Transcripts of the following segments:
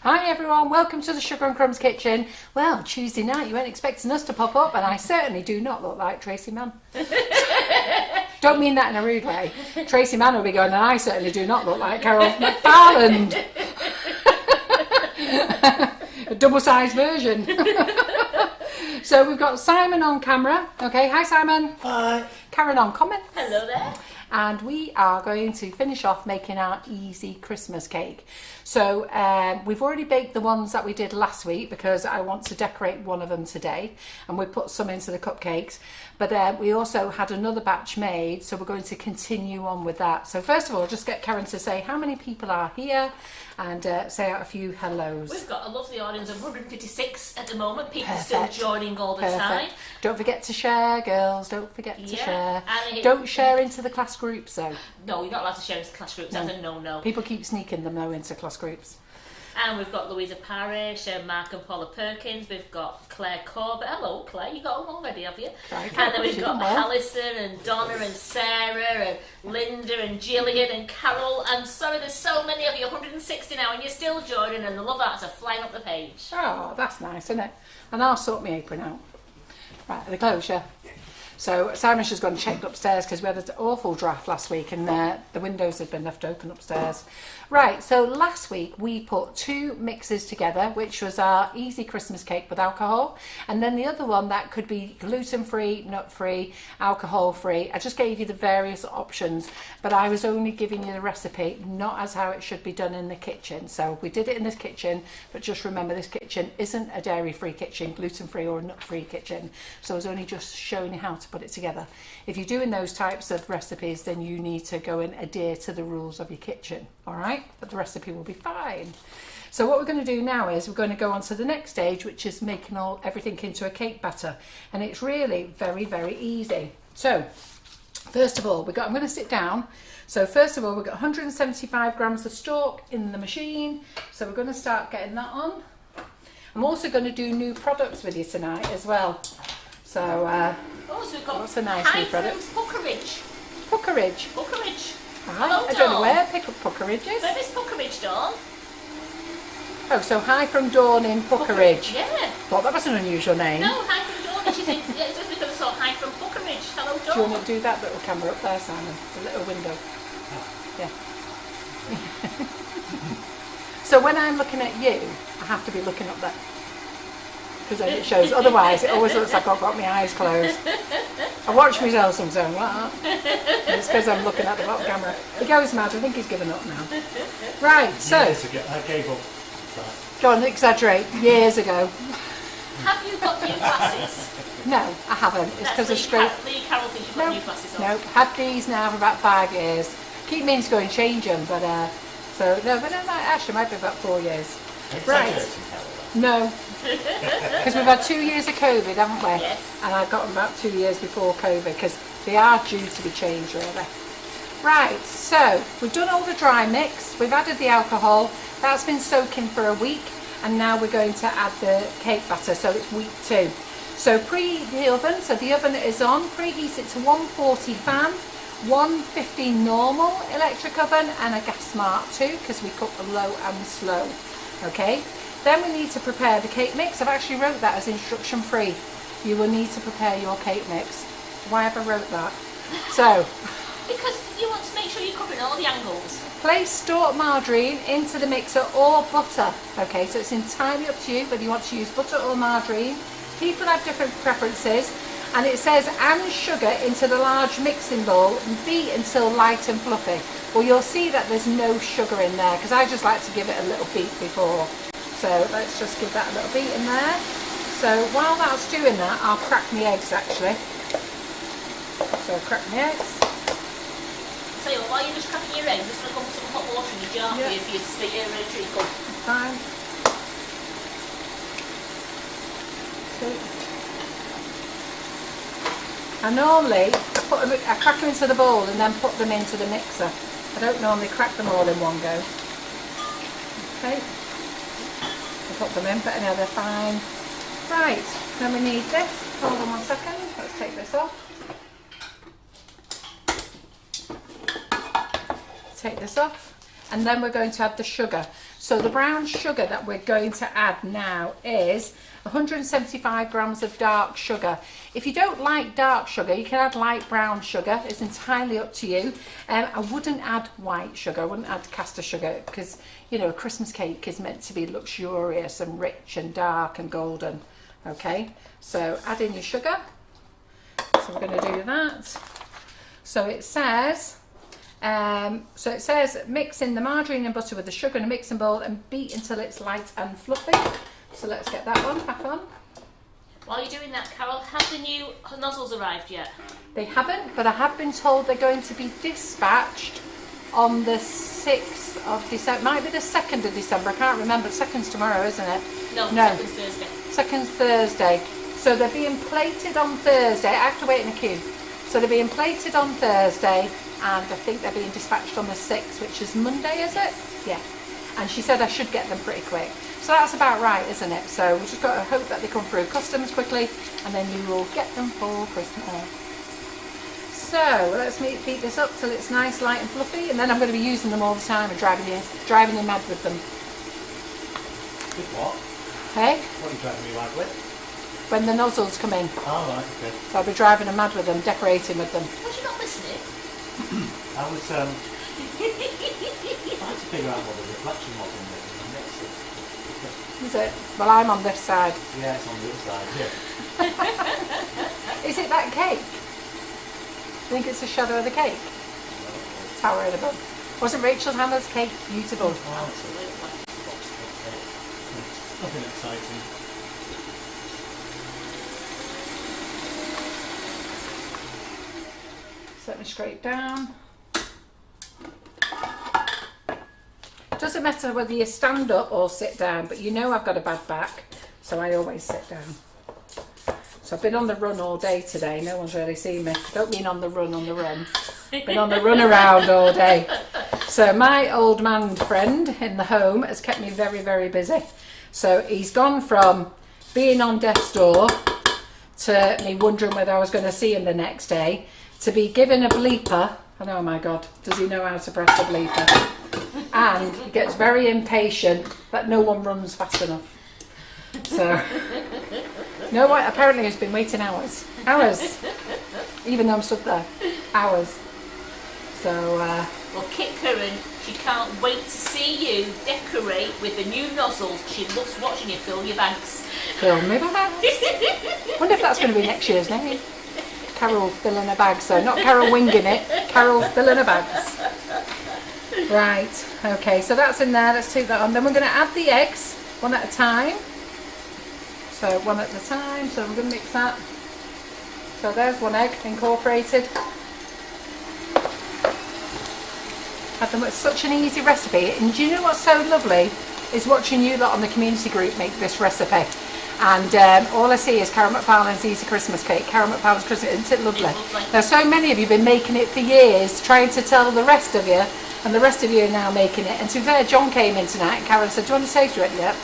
Hi everyone, welcome to the Sugar and Crumbs kitchen. Well, Tuesday night you weren't expecting us to pop up, and I certainly do not look like Tracy Mann. Don't mean that in a rude way. Tracy Mann will be going, and I certainly do not look like Carol McFarland. A double-sized version. So we've got Simon on camera. Okay, hi Simon. Hi. Karen on comment. Hello there. And we are going to finish off making our easy Christmas cake. So we've already baked the ones that we did last week because I want to decorate one of them today, and we put some into the cupcakes. But we also had another batch made, so we're going to continue on with that. So first of all, just get Karen to say how many people are here and say out a few hellos. We've got a lovely audience of 156 at the moment. People Perfect. still joining all the time. Don't forget to share, girls. Don't forget to share. And Don't share into the class groups, though. No, you're not allowed to share into class groups. That's a no-no. People keep sneaking them, though, into class groups. And we've got Louisa Parish, Mark and Paula Perkins. We've got Claire Corbett. Hello, Claire. You got them already, have you? And then we've got Alison and Donna and Sarah and Linda and Gillian and Carol. And sorry, there's so many of you, 160 now, and you're still joining, and the love arts are flying up the page. Oh, that's nice, isn't it? And I'll sort my apron out. Right, the closure. So Simon's just gone and checked upstairs because we had an awful draft last week, and the windows had been left open upstairs. Right, so last week we put two mixes together, which was our easy Christmas cake with alcohol, and then the other one that could be gluten-free, nut-free, alcohol-free. I just gave you the various options, but I was only giving you the recipe, not as how it should be done in the kitchen. So we did it in this kitchen, but just remember this kitchen isn't a dairy-free kitchen, gluten-free or nut-free kitchen. So I was only just showing you how to put it together. If you're doing those types of recipes, then you need to go and adhere to the rules of your kitchen, all right? But the recipe will be fine. So what we're going to do now is we're going to go on to the next stage, which is making everything into a cake batter, and it's really very, very easy. So first of all, I'm going to sit down. So first of all, we've got 175 grams of stalk in the machine, so we're going to start getting that on. I'm also going to do new products with you tonight as well. So so we've got what's a nice new product? Puckeridge. Puckeridge. Puckeridge. I don't know where Puckeridge is. Where is Puckeridge, Dawn? Oh, so hi from Dawn in Puckeridge. Yeah. Thought that was an unusual name. No, hi from Dawn. She's in, yeah, it's just because I saw hi from Puckeridge. Hello, Dawn. Do you want to do that little camera up there, Simon? The little window. Yeah. So when I'm looking at you, I have to be looking up there. Because then it shows. Otherwise, it always looks like I've got my eyes closed. I watch myself sometimes like that. It's because I'm looking at the bottom camera. He goes mad. I think he's given up now. Right, so. I gave up. Go on, exaggerate. Years ago. Have you got new glasses? No, I haven't. It's because of straight. Lee Carroll thinks you've got new glasses on. Nope. Had these now for about 5 years. Keep meaning to go and change them, but so no, but actually might be about 4 years. Right. No. Because we've had 2 years of COVID, haven't we? Yes. And I got them about 2 years before COVID because they are due to be changed really. Right, so we've done all the dry mix, we've added the alcohol, that's been soaking for a week, and now we're going to add the cake batter, so it's week 2. So preheat the oven, so the oven is on, preheat it to 140 fan, 150 normal electric oven, and a gas smart too, because we cook low and slow. Okay. Then we need to prepare the cake mix. I've actually wrote that as instruction free. You will need to prepare your cake mix. Why have I wrote that? So. Because you want to make sure you're covering all the angles. Place stalk margarine into the mixer or butter. Okay, so it's entirely up to you whether you want to use butter or margarine. People have different preferences. And it says, and sugar into the large mixing bowl and beat until light and fluffy. Well, you'll see that there's no sugar in there because I just like to give it a little beat before. So let's just give that a little beat in there. So while that's doing that, I'll crack my eggs actually. So crack my eggs. So while you're just cracking your eggs, I'm just going to put some hot water in your jar for you to stick your treacle. Fine. I normally I crack them into the bowl and then put them into the mixer. I don't normally crack them all in one go. Okay. Put them in, but now they're fine. Right, then we need this. Hold on 1 second, let's take this off. Take this off. And then we're going to add the sugar. So the brown sugar that we're going to add now is 175 grams of dark sugar. If you don't like dark sugar, you can add light brown sugar. It's entirely up to you. I wouldn't add white sugar. I wouldn't add caster sugar because, you know, a Christmas cake is meant to be luxurious and rich and dark and golden. Okay, so add in your sugar. So we're going to do that. So it says... mix in the margarine and butter with the sugar in a mixing bowl and beat until it's light and fluffy. So let's get that one back on. While you're doing that, Carol, have the new nozzles arrived yet? They haven't, but I have been told they're going to be dispatched on the 6th of December. Might be the 2nd of December, I can't remember. 2nd's tomorrow, isn't it? No, 2nd's Thursday. 2nd's Thursday. So they're being plated on Thursday. I have to wait in a queue. So they're being plated on Thursday. And I think they're being dispatched on the 6th, which is Monday, is it? Yeah. And she said I should get them pretty quick. So that's about right, isn't it? So we've just got to hope that they come through customs quickly, and then you will get them for Christmas. So let's beat this up till it's nice, light and fluffy, and then I'm going to be using them all the time and driving you mad with them. With what? Hey? What are you driving me mad with? When the nozzles come in. Oh, right, okay. So I'll be driving them mad with them, decorating with them. Was you not listening? I was trying to figure out what the reflection was on the next. Is it? Well, I'm on this side. Yeah, it's on the other side, yeah. Is it that cake? I think it's the shadow of the cake. Towering above. Wasn't Rachel Hannah's cake beautiful? Oh, nothing exciting. Let me scrape down. Doesn't matter whether you stand up or sit down, but you know I've got a bad back, so I always sit down. So I've been on the run all day today. No one's really seen me. Don't mean on the run. Been on the run around all day. So my old man friend in the home has kept me very, very busy. So he's gone from being on death's door to me wondering whether I was going to see him the next day, to be given a bleeper, and oh my god, does he know how to press a bleeper? And he gets very impatient that no one runs fast enough. So, no one, apparently he's been waiting hours, even though I'm stood there, hours. So, well, Kit Curran, she can't wait to see you decorate with the new nozzles. She loves watching you fill your bags. Fill me bags. Wonder if that's going to be next year's name. Carol filling her bags, so not Carol winging it, Carol filling her bags. Right, okay, so that's in there, let's take that on. Then we're going to add the eggs, one at a time. So one at a time, so we're going to mix that. So there's one egg incorporated. It's such an easy recipe, and do you know what's so lovely? Is watching you lot on the community group make this recipe. And all I see is Carol McFarland's Easy Christmas Cake, Carol McFarland's Christmas, isn't it lovely? Now so many of you have been making it for years, trying to tell the rest of you, and the rest of you are now making it. And to be fair, John came in tonight and Karen said, do you want a taster it yet?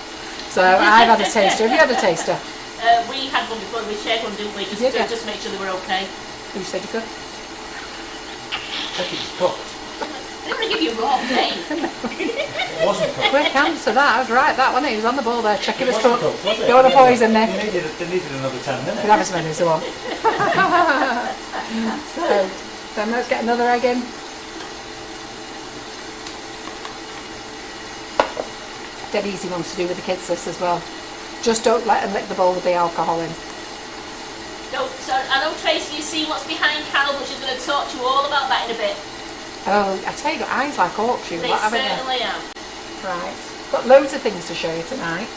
So I've had a taster. Have you had a taster? We had one before, we shared one, didn't we? Just make sure they were okay. You said you could? Check it was cooked. I didn't want to give you a raw cake. It wasn't cooked. Quick answer that, I was right, that one, he was on the ball there, check it was cooked. Was it? Don't want to poison me. They needed another 10 minutes. We'll have as many as they want. So, then let's get another egg in. Dead easy ones to do with the kids this as well. Just don't let them lick the bowl with the alcohol in. No, so I know Tracy, you see what's behind Carol, but she's going to talk to you all about that in a bit. Oh, I tell you, got eyes like hawks, you They lot, haven't certainly you? have. Right. Got loads of things to show you tonight.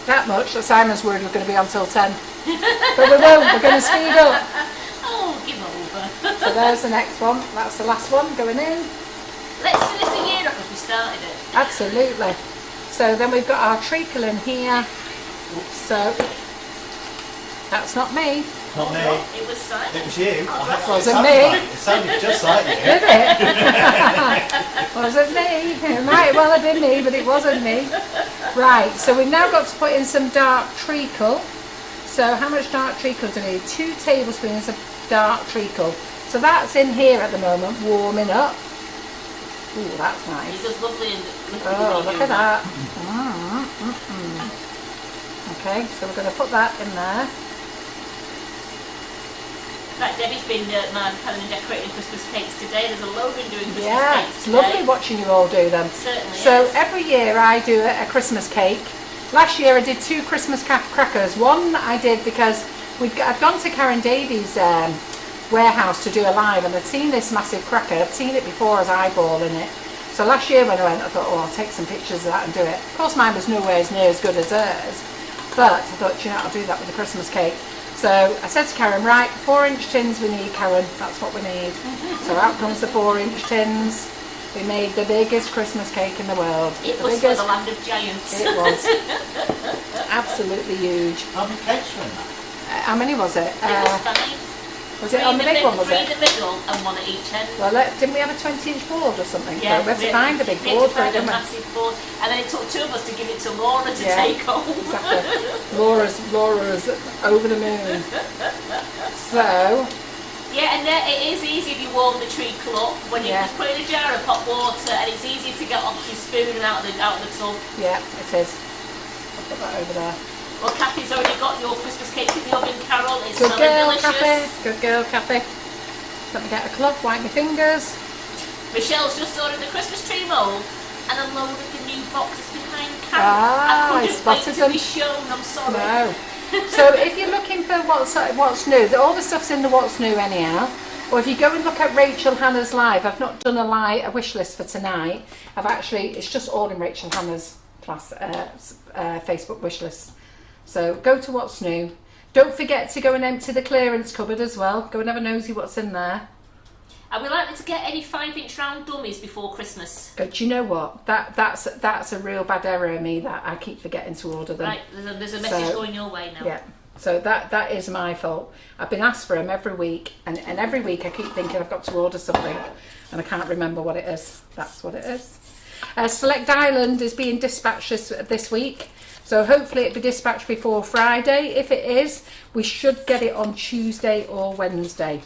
That much that Simon's worried we're going to be on till 10. But we won't, we're going to speed up. Oh, give over. So there's the next one. That's the last one going in. Let's finish the year off as we started it. Absolutely. So then we've got our treacle in here. So that's not me. Not me. It was Simon. It was you. Oh, wasn't me. It sounded just like you. Did it? Wasn't me. It might well have been me, but it wasn't me. Right, so we've now got to put in some dark treacle. So how much dark treacle do we need? 2 tablespoons of dark treacle. So that's in here at the moment, warming up. Ooh, that's nice. It does lovely. Oh, look at that. Okay, so we're going to put that in there. In fact, Debbie's been planning and decorating Christmas cakes today. There's a load been doing Christmas Yeah, cakes it's today. lovely watching you all do them. Certainly So is. every year I do a Christmas cake. Last year I did 2 Christmas crackers. One I did because I'd gone to Karen Davies' warehouse to do a live, and I'd seen this massive cracker. I'd seen it before as eyeballing it. So last year when I went, I thought, oh, I'll take some pictures of that and do it. Of course mine was nowhere near as good as hers, but I thought, you know, I'll do that with the Christmas cake. So I said to Karen, right, 4-inch tins we need, Karen, that's what we need. So out comes the 4-inch tins. We made the biggest Christmas cake in the world. It the was biggest, for the land of giants. It was. Absolutely huge. How many cakes were in that? How many was it? It was 5. Was it on the big one, was 3 it? in the middle and 1 at each end. Well, didn't we have a 20-inch board or something? Yeah, So we had to find a big board for it, a didn't we? massive board, and then it took 2 of us to give it to Laura to Yeah, take home. Exactly. Laura's over the moon. So, Yeah, and it is easy if you warm the treacle up when you Yeah. just put it in a jar of hot water, and it's easy to get off your spoon and out of the tub. yeah, it is. I'll put that over there. Well, Kathy's already got your Christmas cake in the oven, Carol. It's Good smelling girl, delicious. Kathy. Good girl, Kathy. Let me get a cloth, wipe my fingers. Michelle's just ordered the Christmas tree mould and a load of the new boxes behind Carol. Ah, I I couldn't spotted wait to them. be shown. I'm sorry. No. So if you're looking for what's new, all the stuff's in the what's new anyhow. Or if you go and look at Rachel Hannah's live, I've not done a wish list for tonight. It's just all in Rachel Hannah's Facebook wish list. So go to what's new. Don't forget to go and empty the clearance cupboard as well. Go and have a nosy what's in there. Are we likely to get any 5-inch round dummies before Christmas? Do you know what? That's a real bad error of me that I keep forgetting to order them. Right, there's a message going your way now. Yeah. So that is my fault. I've been asked for them every week, and every week I keep thinking I've got to order something, and I can't remember what it is. That's what it is. Select Island is being dispatched this week, so hopefully it'll be dispatched before Friday. If it is, we should get it on Tuesday or Wednesday.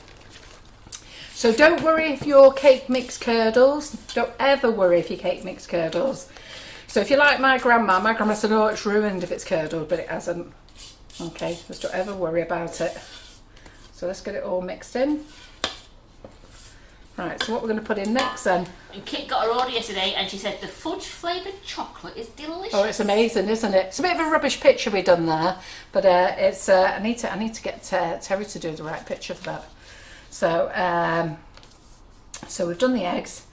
So don't worry if your cake mix curdles. Don't ever worry if your cake mix curdles. So if you're like my grandma said, oh, it's ruined if it's curdled, but it hasn't. Okay, just don't ever worry about it. So let's get it all mixed in. Right, so what we're going to put in next then? And Kit got her order yesterday and she said the fudge flavoured chocolate is delicious. Oh, it's amazing, isn't it? It's a bit of a rubbish picture we've done there, but it's I need to get Terry to do the right picture for that. So so we've done the eggs.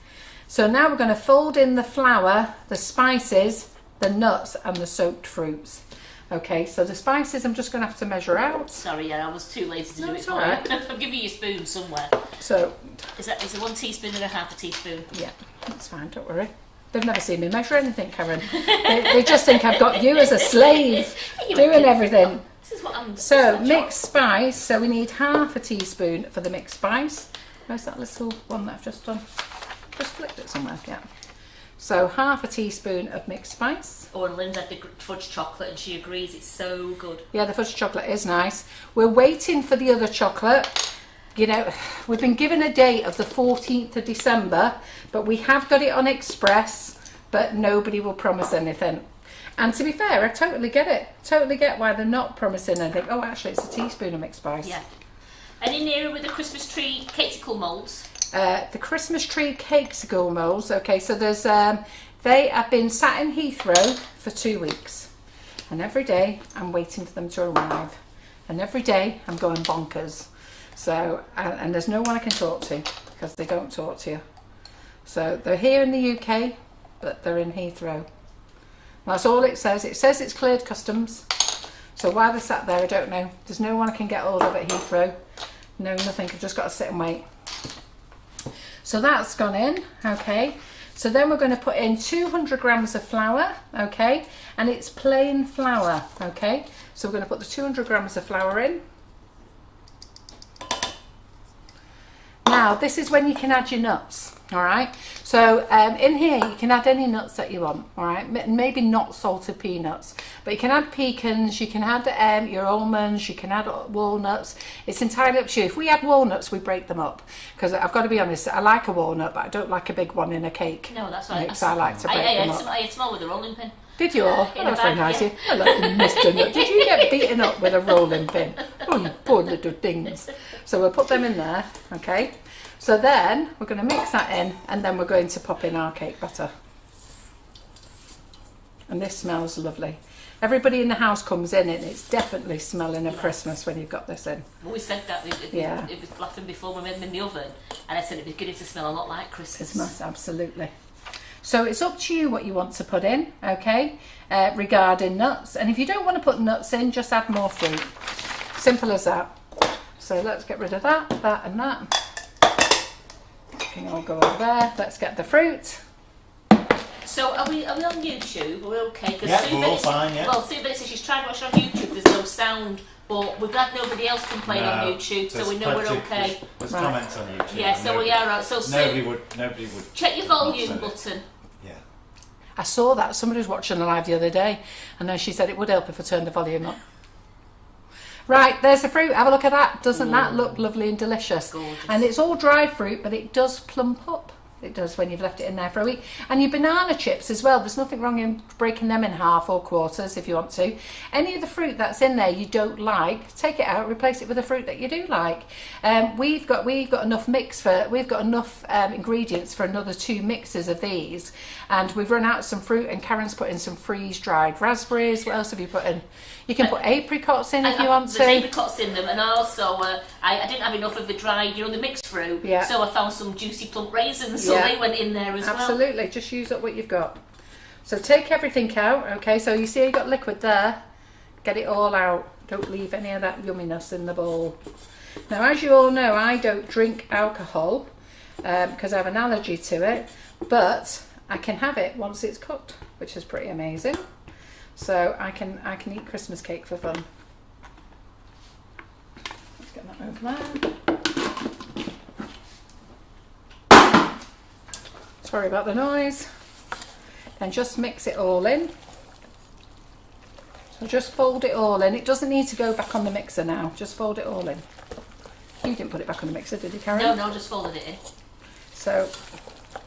So now we're going to fold in the flour, the spices, the nuts and the soaked fruits. Okay, so the spices I'm just going to have to measure out. Sorry, yeah, I was too lazy to do it it's for all right. you. I'll give you your spoon somewhere. So Is it 1 teaspoon and a half a teaspoon? yeah, that's fine, don't worry. They've never seen me measure anything, Karen. They just think I've got you as a slave doing everything. This is what I'm. So mixed spice, so we need half a teaspoon for the mixed spice. Where's that little one that I've just done? Just flipped it somewhere, yeah. So half a teaspoon of mixed spice. Oh, and Lynn's had the fudge chocolate and she agrees it's so good. Yeah, the fudge chocolate is nice. We're waiting for the other chocolate. You know, we've been given a date of the 14th of December, but we have got it on Express, but nobody will promise anything. And to be fair, I totally get it. Totally get why they're not promising anything. Oh, actually, it's a teaspoon of mixed spice. Yeah. Any nearer with the Christmas tree cakesicle moulds? The Christmas tree cakesicle molds. Okay, so there's they have been sat in Heathrow for 2 weeks, and every day I'm waiting for them to arrive, and every day I'm going bonkers. So and there's no one I can talk to because they don't talk to you. So they're here in the UK, but they're in Heathrow. That's all it says. It says it's cleared customs. So why they're sat there, I don't know. There's no one I can get hold of at Heathrow. No, nothing. I've just got to sit and wait. So that's gone in, okay. So then we're going to put in 200 grams of flour, okay, and it's plain flour, okay. So we're going to put the 200 grams of flour in. Now now, this is when you can add your nuts. All right, so in here you can add any nuts that you want. All right, maybe not salted peanuts, but you can add pecans, you can add your almonds, you can add walnuts. It's entirely up to you. If we add walnuts, we break them up, because I've got to be honest, I like a walnut, but I don't like a big one in a cake. No, that's right. So I like to break them up. I ate some with a rolling pin. Did you all? In That's a very bag, nice. yeah. Hello, Mr. Nut. Did you get beaten up with a rolling pin? Oh, you poor little things. So we'll put them in there, okay? So then we're going to mix that in, and then we're going to pop in our cake batter. And this smells lovely. Everybody in the house comes in and it's definitely smelling of Christmas when you've got this in. We said that. It was laughing before we made them in the oven, and I said it'd be good to smell a lot like Christmas. Christmas, absolutely. So it's up to you what you want to put in, okay, regarding nuts. And if you don't want to put nuts in, just add more fruit. Simple as that. So let's get rid of that and that. Can all go over there. Let's get the fruit. So are we on YouTube? Are we okay? Yeah, we're all fine, yeah. Well, Sue Bennett says she's tried to watch it on YouTube, there's no sound, but we've had nobody else complain on YouTube, so we know we're okay. There's comments on YouTube. Yeah, so we are right. So nobody would check your volume button. Yeah. I saw that. Somebody was watching the live the other day, and then she said it would help if I turned the volume up. Right, there's the fruit. Have a look at that. Doesn't that look lovely and delicious? Gorgeous. And it's all dry fruit, but it does plump up. It does when you've left it in there for a week. And your banana chips as well. There's nothing wrong in breaking them in half or quarters if you want to. Any of the fruit that's in there you don't like, take it out, replace it with the fruit that you do like. We've got enough ingredients for another 2 mixes of these, and we've run out of some fruit. And Karen's put in some freeze dried raspberries. What else have you put in? You can put apricots in if you want to. There's apricots in them, and also I didn't have enough of the dried, the mixed fruit, so I found some juicy plump raisins, so they went in there as well. Absolutely, just use up what you've got. So take everything out, okay? So you see you've got liquid there. Get it all out. Don't leave any of that yumminess in the bowl. Now, as you all know, I don't drink alcohol because I have an allergy to it, but I can have it once it's cooked, which is pretty amazing. So I can eat Christmas cake for fun. Let's get that over there. Sorry about the noise. Then just mix it all in. So just fold it all in. It doesn't need to go back on the mixer now. Just fold it all in. You didn't put it back on the mixer, did you, Karen? No, just folded it in. So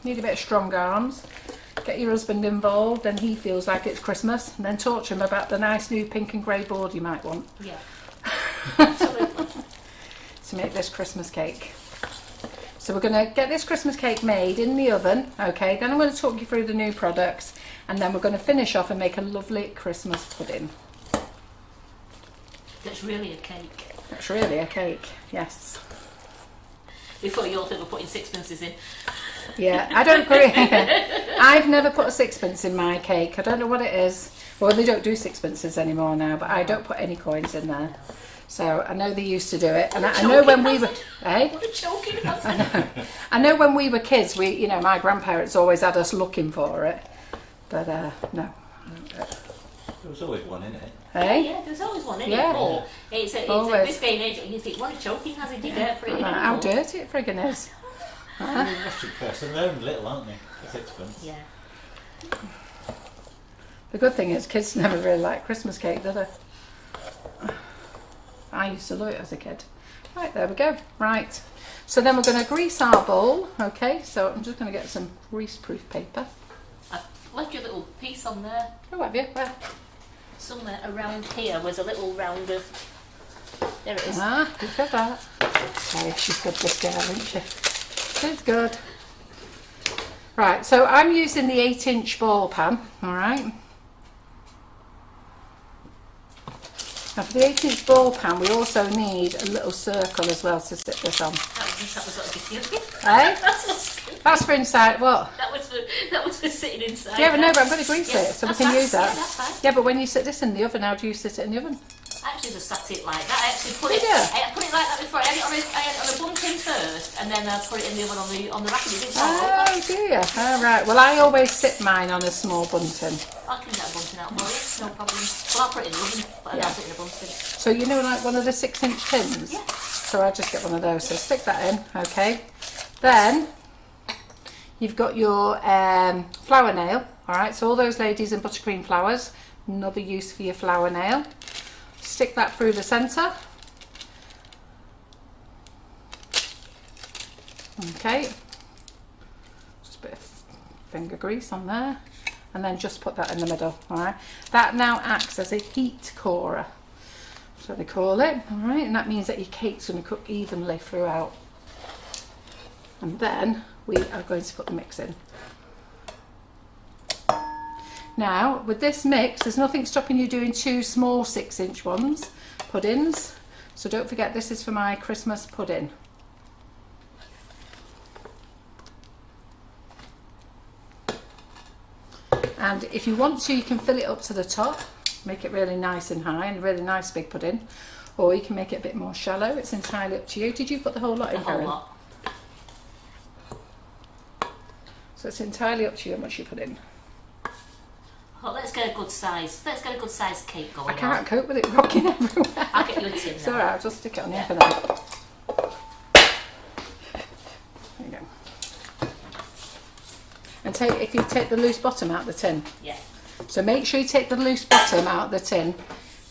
need a bit of strong arms. Get your husband involved, and he feels like it's Christmas, and then talk to him about the nice new pink and grey board you might want. Yeah, absolutely. To make this Christmas cake. So we're going to get this Christmas cake made in the oven, okay? Then I'm going to talk you through the new products, and then we're going to finish off and make a lovely Christmas pudding. That's really a cake. That's really a cake, yes. Before you all think we're putting sixpences in. Yeah, I don't agree. I've never put a sixpence in my cake. I don't know what it is. Well, they don't do sixpences anymore now, but I don't put any coins in there. So I know they used to do it, and I know when we were, What a choking hazard. I know when we were kids, my grandparents always had us looking for it, but no. There was always one in it. Hey? Yeah, there's always one in Yeah. it. Or it's at this day and age, you think, what a choking hazard you get for it. How dirty it friggin' is. And they're little, aren't they? A sixpence. Yeah. The good thing is kids never really like Christmas cake, do they? I used to love it as a kid. Right, there we go. Right. So then we're going to grease our bowl. Okay, so I'm just going to get some grease-proof paper. I've left you a little piece on there. Oh, have you? Where? Somewhere around here was a little round of... There it is. Ah, look at that. Okay, she's good this girl, isn't she? She's good. Right, so I'm using the 8-inch ball pan, alright? Now for the 8-inch ball pan, we also need a little circle as well to sit this on. That was what Eh? That's That's for inside, what? that was for sitting inside. Yeah, but no, but I'm going to grease it so we can use that. Yeah, that's fine. Yeah, but when you sit this in the oven, how do you sit it in the oven? mix. I actually just sat it like that. I actually put it. Yeah. I put it like that before. I had it on a bun tin first, and then I put it in the oven on the rack. And it didn't fall over. Oh dear. All right. Well, I always sit mine on a small bunting. I can get a bun tin out for you. No problem. Well, I'll put it in the oven, but I'll put it in a bun tin. So you know, like one of the 6-inch tins. Yeah. So I just get one of those. So stick that in. Okay. Then you've got your flour nail. All right. So all those ladies in buttercream flowers. Another use for your flour nail. Stick that through the centre. Okay, just a bit of finger grease on there, and then just put that in the middle. All right, that now acts as a heat corer, so they call it. All right, and that means that your cake's going to cook evenly throughout. And then we are going to put the mix in. Now, with this mix, there's nothing stopping you doing 2 small 6-inch puddings. So don't forget, this is for my Christmas pudding. And if you want to, you can fill it up to the top, make it really nice and high, and really nice big pudding. Or you can make it a bit more shallow. It's entirely up to you. Did you put the whole lot in, Karen? The whole lot. So it's entirely up to you how much you put in. Oh, let's get a good size. Let's get a good size cake going. I can't cope with it rocking everywhere. I'll get you a tin. It's now. alright, I'll just stick it on here for now. There you go. And if you take the loose bottom out of the tin. Yeah. So make sure you take the loose bottom out of the tin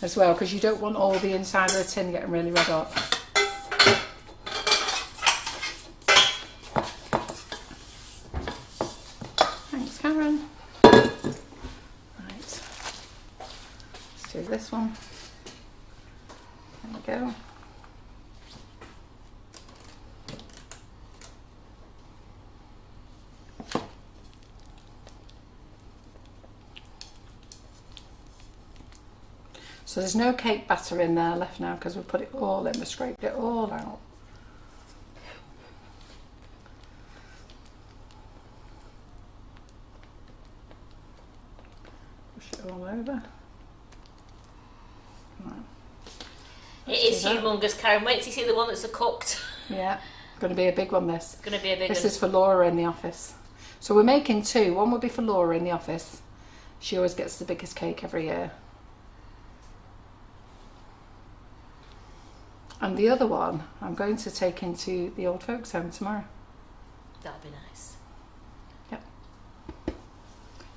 as well, because you don't want all the inside of the tin getting really red hot. Thanks, Karen. This one. There we go. So there's no cake batter in there left now because we've put it all in, we scraped it all out. Push it all over. It is humongous, Karen. Wait till you see the one that's cooked. Yeah, going to be a big one, this. It's going to be a big one. This is for Laura in the office. So we're making 2. One will be for Laura in the office. She always gets the biggest cake every year. And the other one, I'm going to take into the old folks' home tomorrow. That'll be nice. Yep.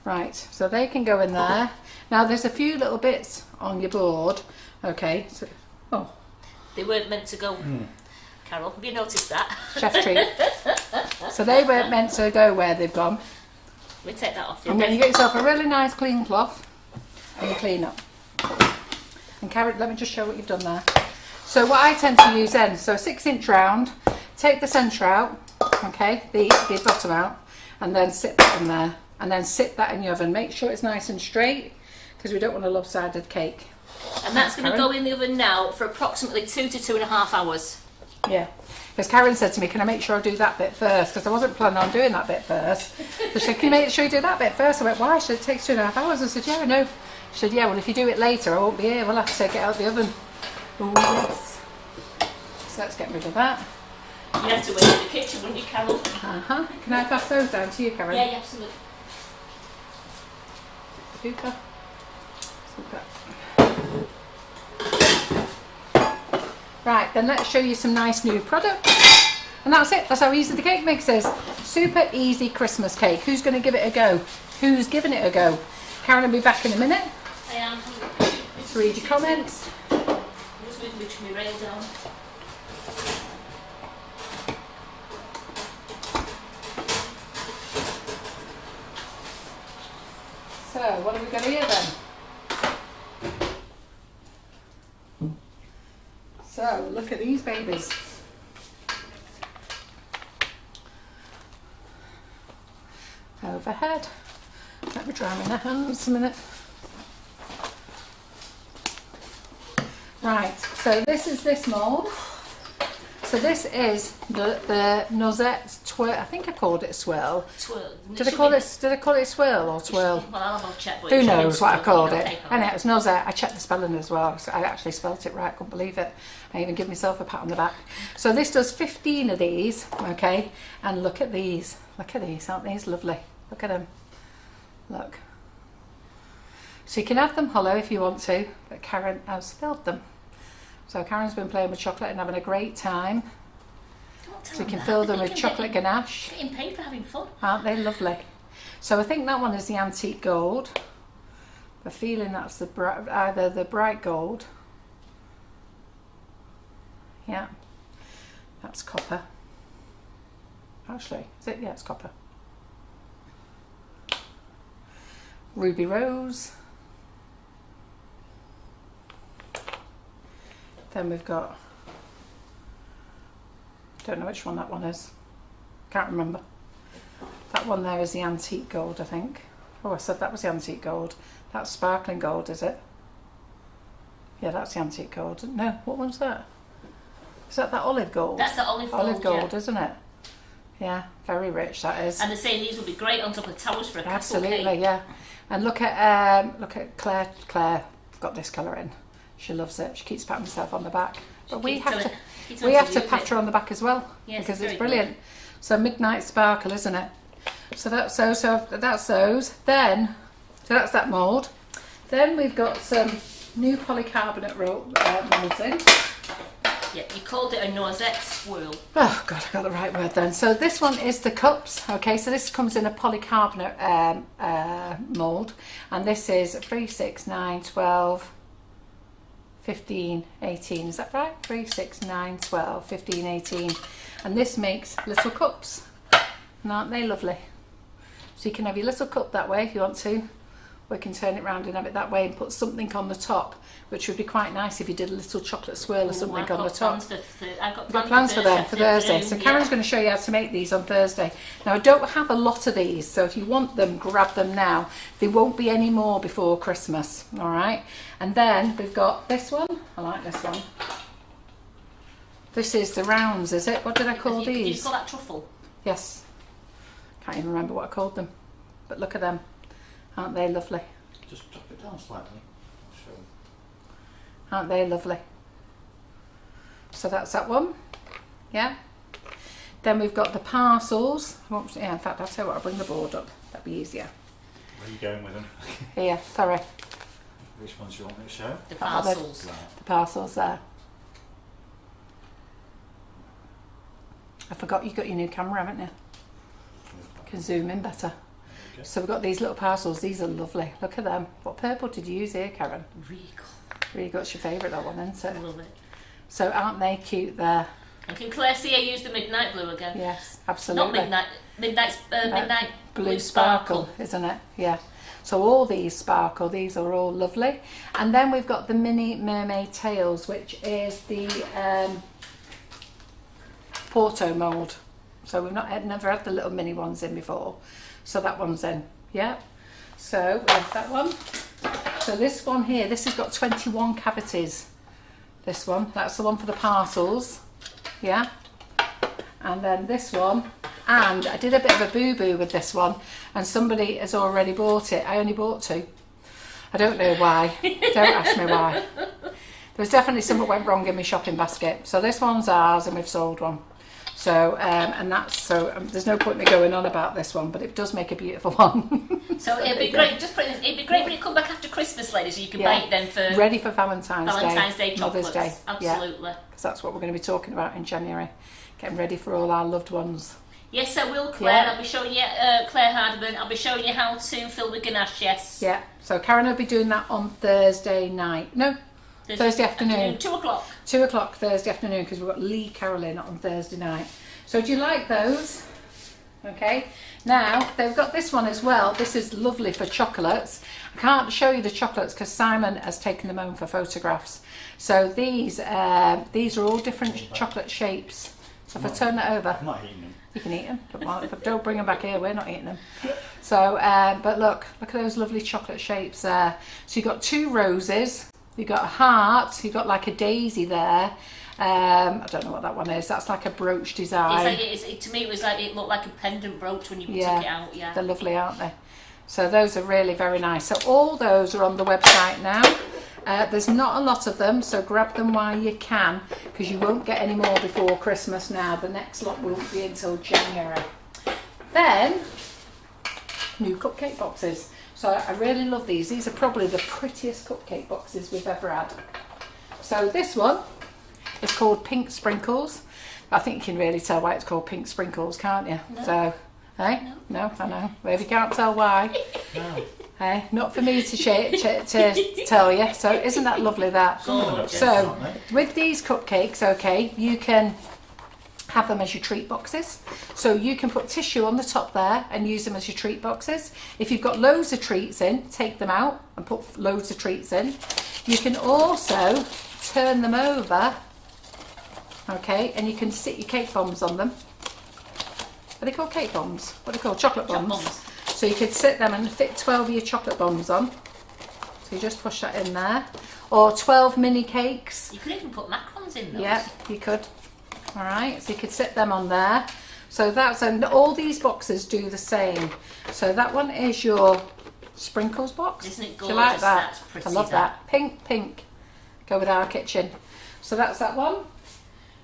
Right, so they can go in there. Now there's a few little bits on your board. Okay, so, oh. They weren't meant to go. Carol, have you noticed that? Chef treat. So they weren't meant to go where they've gone. Let me take that off. And then you get yourself a really nice clean cloth and you clean up. And Karen, let me just show what you've done there. So what I tend to use then, so a 6-inch round, take the centre out, okay, the bottom out, and then sit that in there, and then sit that in the oven. Make sure it's nice and straight, because we don't want a lopsided cake. And that's going to go in the oven now for approximately 2 to 2.5 hours. Yeah, because Karen said to me, can I make sure I do that bit first? Because I wasn't planning on doing that bit first. So she said, can you make sure you do that bit first? I went, why? She said, it takes 2.5 hours. I said, yeah, I know. She said, yeah, well, if you do it later, I won't be here. We'll have to take it out of the oven. Oh, yes. So let's get rid of that. You have to wait in the kitchen, wouldn't you, Carol? Uh-huh. Can I pass those down to you, Karen? Yeah, absolutely. Super. Super. Right, then let's show you some nice new products. And that's it. That's how easy the cake mix is. Super easy Christmas cake. Who's going to give it a go? Who's giving it a go? Karen will be back in a minute. I am. To read your comments. Just moving my rail down. So, what have we got here then? So, look at these babies. Overhead. Let me dry my hands a minute. Right, so this is this mould. So this is the Noisette twirl. I think I called it a swirl. Twirl. Did I call it swirl or twirl? Well, I'll have a check. Who knows what I called it? Okay, And it was Nozza. I checked the spelling as well. So I actually spelt it right. Couldn't believe it. I even give myself a pat on the back. So this does 15 of these. Okay. And look at these. Look at these. Aren't these lovely? Look at them. Look. So you can have them hollow if you want to. But Karen has filled them. So Karen's been playing with chocolate and having a great time. So you can fill them with chocolate ganache. Getting paid for having fun. Aren't they lovely? So I think that one is the antique gold. I'm feeling that's the either the bright gold. Yeah, that's copper. Actually, is it? Yeah, it's copper. Ruby rose. Then we've got, don't know which one that one is. Can't remember. That one there is the antique gold, I think. Oh, I said that was the antique gold. That's sparkling gold, is it? Yeah, that's the antique gold. No, what one's that? Is that olive gold? That's the olive gold. Olive gold, yeah. isn't it? Yeah, very rich that is. And they're saying these would be great on top of towers for a castle Absolutely, cake. yeah. And look at Claire. Claire got this colour in. She loves it. She keeps patting herself on the back. But we have to pat her on the back as well, yes, because it's very brilliant. good. So midnight sparkle, isn't it? So that's that's those. Then so that's that mould. Then we've got some new polycarbonate moulds in. Yeah, you called it a noisette swirl. Oh God, I got the right word then. So this one is the cups. Okay, so this comes in a polycarbonate mould, and this is 3, 6, 9, 12. 15, 18, is that right? 3, 6, 9, 12, 15, 18. And this makes little cups. And aren't they lovely? So you can have your little cup that way if you want to. Or you can turn it round and have it that way and put something on the top, which would be quite nice if you did a little chocolate swirl or something on the top. I've got plans for them for Thursday. So Karen's going to show you how to make these on Thursday. Now I don't have a lot of these, so if you want them, grab them now. There won't be any more before Christmas, all right? And then we've got this one. I like this one. This is the rounds, is it? What did I call these? Did you call that truffle? Yes. Can't even remember what I called them. But look at them. Aren't they lovely? Just drop it down slightly. Show. Aren't they lovely? So that's that one. Yeah. Then we've got the parcels. Yeah, in fact, I'll tell you what, I'll bring the board up. That'd be easier. Where are you going with them? Here, sorry. Which ones do you want me to show? The parcels. The parcels there. I forgot you got your new camera, haven't you? You can zoom in better. Okay. So we've got these little parcels. These are lovely. Look at them. What purple did you use here, Karen? Regal. Regal's your favourite, that one, isn't it? Love it. So aren't they cute there? And can Claire see I used the midnight blue again? Yes, absolutely. Not midnight Blue sparkle, isn't it? Yeah. So all these sparkle. These are all lovely. And then we've got the mini mermaid tails, which is the Porto mould. So we've never had the little mini ones in before. So that one's in. Yeah. So we have that one. So this one here, this has got 21 cavities. This one, that's the one for the parcels. Yeah. And then this one, and I did a bit of a boo-boo with this one, and somebody has already bought it. I only bought 2. I don't know why. Don't ask me why. There was definitely something went wrong in my shopping basket. So this one's ours, and we've sold one. So and that's there's no point in me going on about this one, but it does make a beautiful one. So it'd be great. It'd be great when you come back after Christmas, ladies. So you can bake them for ready for Valentine's Day Mother's chocolates. Day. Absolutely. Because that's what we're going to be talking about in January. Getting ready for all our loved ones. Yes, I will, Claire. Yeah. I'll be showing you, Claire Hardiman. I'll be showing you how to fill with ganache. Yes. Yeah. So Karen will be doing that on Thursday night. No. Thursday afternoon. 2 o'clock. 2 o'clock Thursday afternoon, because we've got Lee Carolyn on Thursday night. So do you like those? Okay. Now they've got this one as well. This is lovely for chocolates. I can't show you the chocolates because Simon has taken them home for photographs. So these are all different chocolate shapes. So if I turn that over, I'm not eating them. you can eat them. But don't bring them back here. We're not eating them. So, but look at those lovely chocolate shapes there. So you've got 2 roses. You've got a heart. You've got like a daisy there. I don't know what that one is. That's like a brooch design. To me, it looked like a pendant brooch when you took it out. Yeah, they're lovely, aren't they? So those are really very nice. So all those are on the website now. There's not a lot of them, so grab them while you can, because you won't get any more before Christmas now. The next lot won't be until January. Then, new cupcake boxes. So I really love these. These are probably the prettiest cupcake boxes we've ever had. So this one is called Pink Sprinkles. I think you can really tell why it's called Pink Sprinkles, can't you? No. So, hey? No, I know. Well, if you can't tell why. No. Hey, not for me to tell you. So isn't that lovely that? Gorgeous. So with these cupcakes, okay, you can have them as your treat boxes. So you can put tissue on the top there and use them as your treat boxes. If you've got loads of treats in, take them out and put loads of treats in. You can also turn them over, okay, and you can sit your cake bombs on them. Are they called cake bombs? What are they called? Chocolate bombs. So you could sit them and fit 12 of your chocolate bombs on. So you just push that in there. Or 12 mini cakes. You could even put macarons in those. Yeah, you could. All right, so you could sit them on there. So that's, and all these boxes do the same. So that one is your sprinkles box. Isn't it gorgeous? Do you like that? That's pretty, I love that. Pink, pink. Go with our kitchen. So that's that one.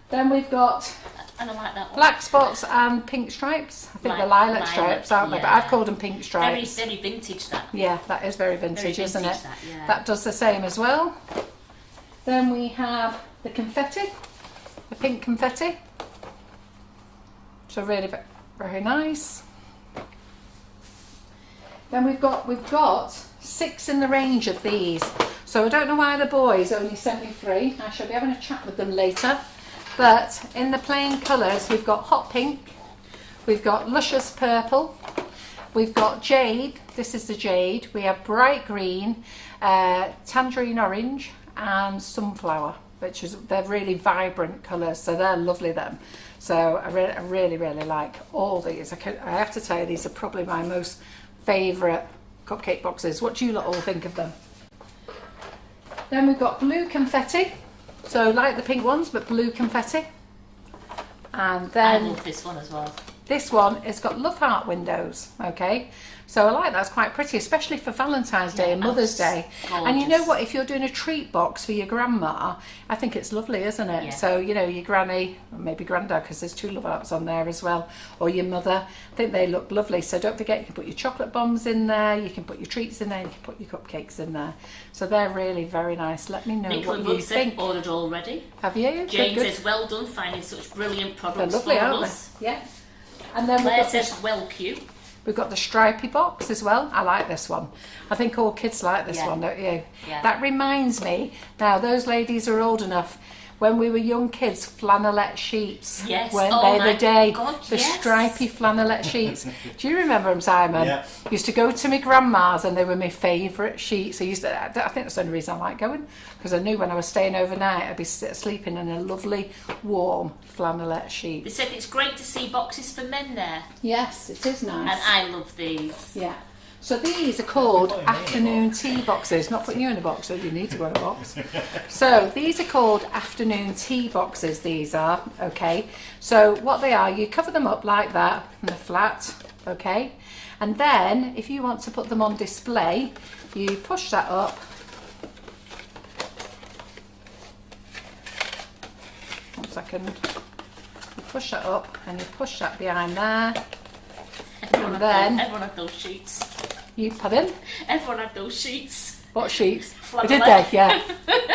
Then we've got And I like that one. black spots and pink stripes. I think they're lilac stripes, aren't they? But I've called them pink stripes. Very, very vintage, that. Yeah, that is very vintage, isn't it? That, yeah. That does the same as well. Then we have the confetti, the pink confetti. So really very nice. Then we've got 6 in the range of these. So I don't know why the boys only sent me 3. I shall be having a chat with them later. But in the plain colours, we've got hot pink, we've got luscious purple, we've got jade, this is the jade, we have bright green, tangerine orange and sunflower, which is, they're really vibrant colours, so they're lovely them. So I really like all these. I have to tell you, these are probably my most favourite cupcake boxes. What do you lot all think of them? Then we've got blue confetti. So like the pink ones, but blue confetti. And then I love this one as well. this one has got love heart windows, okay? So I like that's quite pretty, especially for Valentine's Day and Mother's Day. Gorgeous. And you know what, if you're doing a treat box for your grandma, I think it's lovely, isn't it? Yeah. So, you know, your granny, or maybe granddad, because there's 2 love hearts on there as well, or your mother, I think they look lovely. So don't forget, you can put your chocolate bombs in there, you can put your treats in there, you can put your cupcakes in there. So they're really very nice. Let me know what you think. Ordered already. Have you? Jane Good. says, well done finding such brilliant They're products lovely, for aren't us. they? Yeah. And then Claire says, well cute. we've got the stripy box as well. I like this one. I think all kids like this one, don't you? Yeah. That reminds me, now those ladies are old enough, when we were young kids, flannelette sheets, Yes. weren't Oh they my the day? God, the yes. stripy flannelette sheets. Do you remember them, Simon? Yeah. Used to go to my grandma's and they were my favourite sheets. I think that's the only reason I like going, because I knew when I was staying overnight I'd be sleeping in a lovely warm flannelette sheet. They said it's great to see boxes for men there. Yes, it is nice. And I love these. Yeah. So these are called afternoon tea boxes. Not putting you in a box, so you need to go in a box. So these are called afternoon tea boxes, these are, okay? So what they are, you cover them up like that, and they're flat, okay? And then, if you want to put them on display, you push that up. One second. You push that up, and you push that behind there. Everyone had those sheets. You, pardon? Everyone had those sheets. What sheets? Flannel. Did they? Yeah.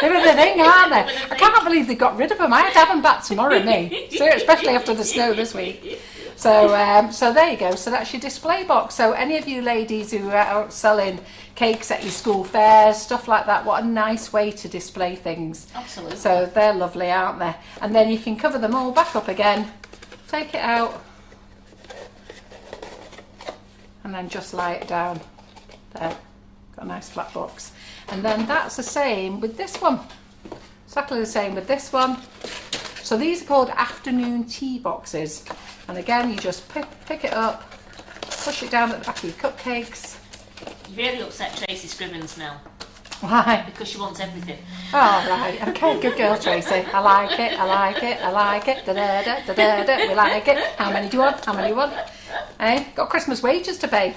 They were the thing, aren't they? I can't believe they got rid of them. I had to have them back tomorrow, me. So, especially after the snow this week. So, so there you go. So that's your display box. So any of you ladies who are out selling cakes at your school fairs, stuff like that, what a nice way to display things. Absolutely. So they're lovely, aren't they? And then you can cover them all back up again. Take it out. And then just lie it down. There, got a nice flat box. And then that's the same with this one. Exactly the same with this one. So these are called afternoon tea boxes. And again, you just pick it up, push it down at the back of your cupcakes. You really upset Tracy Scrivens now. Why? Because she wants everything. Oh, right. Okay, good girl, Tracy. I like it, I like it, I like it. Da-da-da, da-da-da. We like it. How many do you want? How many do you want? Eh? Got Christmas wages to pay.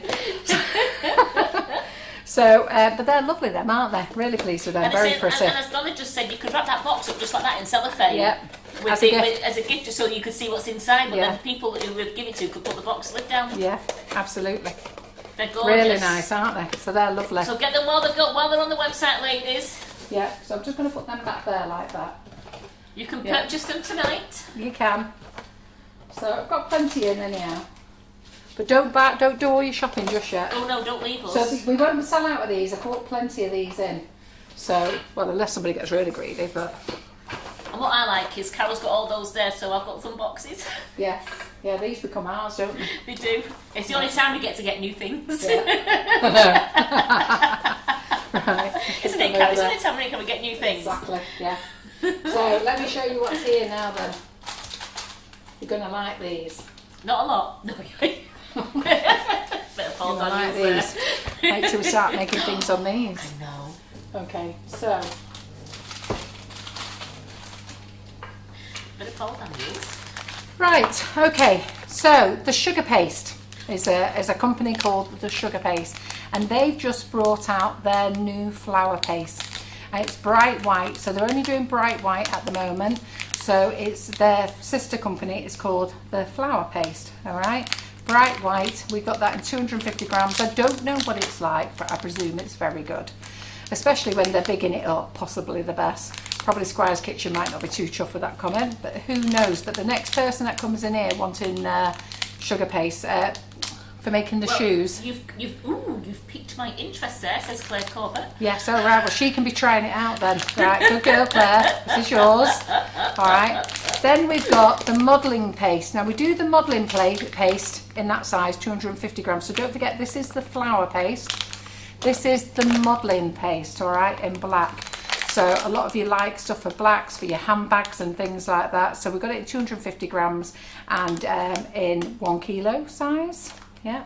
So, but they're lovely, them, aren't they? Really pleased with them. Very pretty. And as Donna just said, you could wrap that box up just like that in cellophane. Yep. As a gift, just so you could see what's inside. But then the people who would give it to could put the box lid down. Yeah, absolutely. They're gorgeous. Really nice, aren't they? So they're lovely. So get them while they're on the website, ladies. Yeah. So I'm just going to put them back there like that. You can purchase them tonight. You can. So I've got plenty in anyhow. But don't do all your shopping just yet. Oh no, don't leave us. So we won't sell out of these. I put plenty of these in. So, well, unless somebody gets really greedy, but... And what I like is Carol's got all those there, so I've got some boxes. Yeah, these become ours, don't they? They do. It's the only time we get to get new things. Yeah. Right. Isn't it, Carol? It's the only time we can get new things. Exactly, yeah. So, let me show you what's here now then. You're going to like these. Not a lot. No, bit of fault on like you, these. Wait till we start making things on these. I know. Okay, so... Bit of fault on you. Right, okay, so the Sugar Paste is a company called the Sugar Paste, and they've just brought out their new flour paste, and it's bright white, so they're only doing bright white at the moment, so it's their sister company is called the Flour Paste. All right, bright white, we got that in 250 grams. I don't know what it's like, but I presume it's very good, especially when they're bigging it up, possibly the best. Probably Squire's Kitchen might not be too chuffed with that comment, but who knows. But the next person that comes in here wanting sugar paste for making the shoes. You've piqued my interest there, says Claire Corbett. Yes, all right. Well, she can be trying it out then. Right, good girl, Claire. This is yours. All right. Then we've got the modelling paste. Now, we do the modelling paste in that size, 250 grams. So don't forget, this is the flour paste. This is the modelling paste, all right, in black. So a lot of you like stuff for blacks, for your handbags and things like that. So we've got it in 250 grams and in 1 kilo size. Yeah.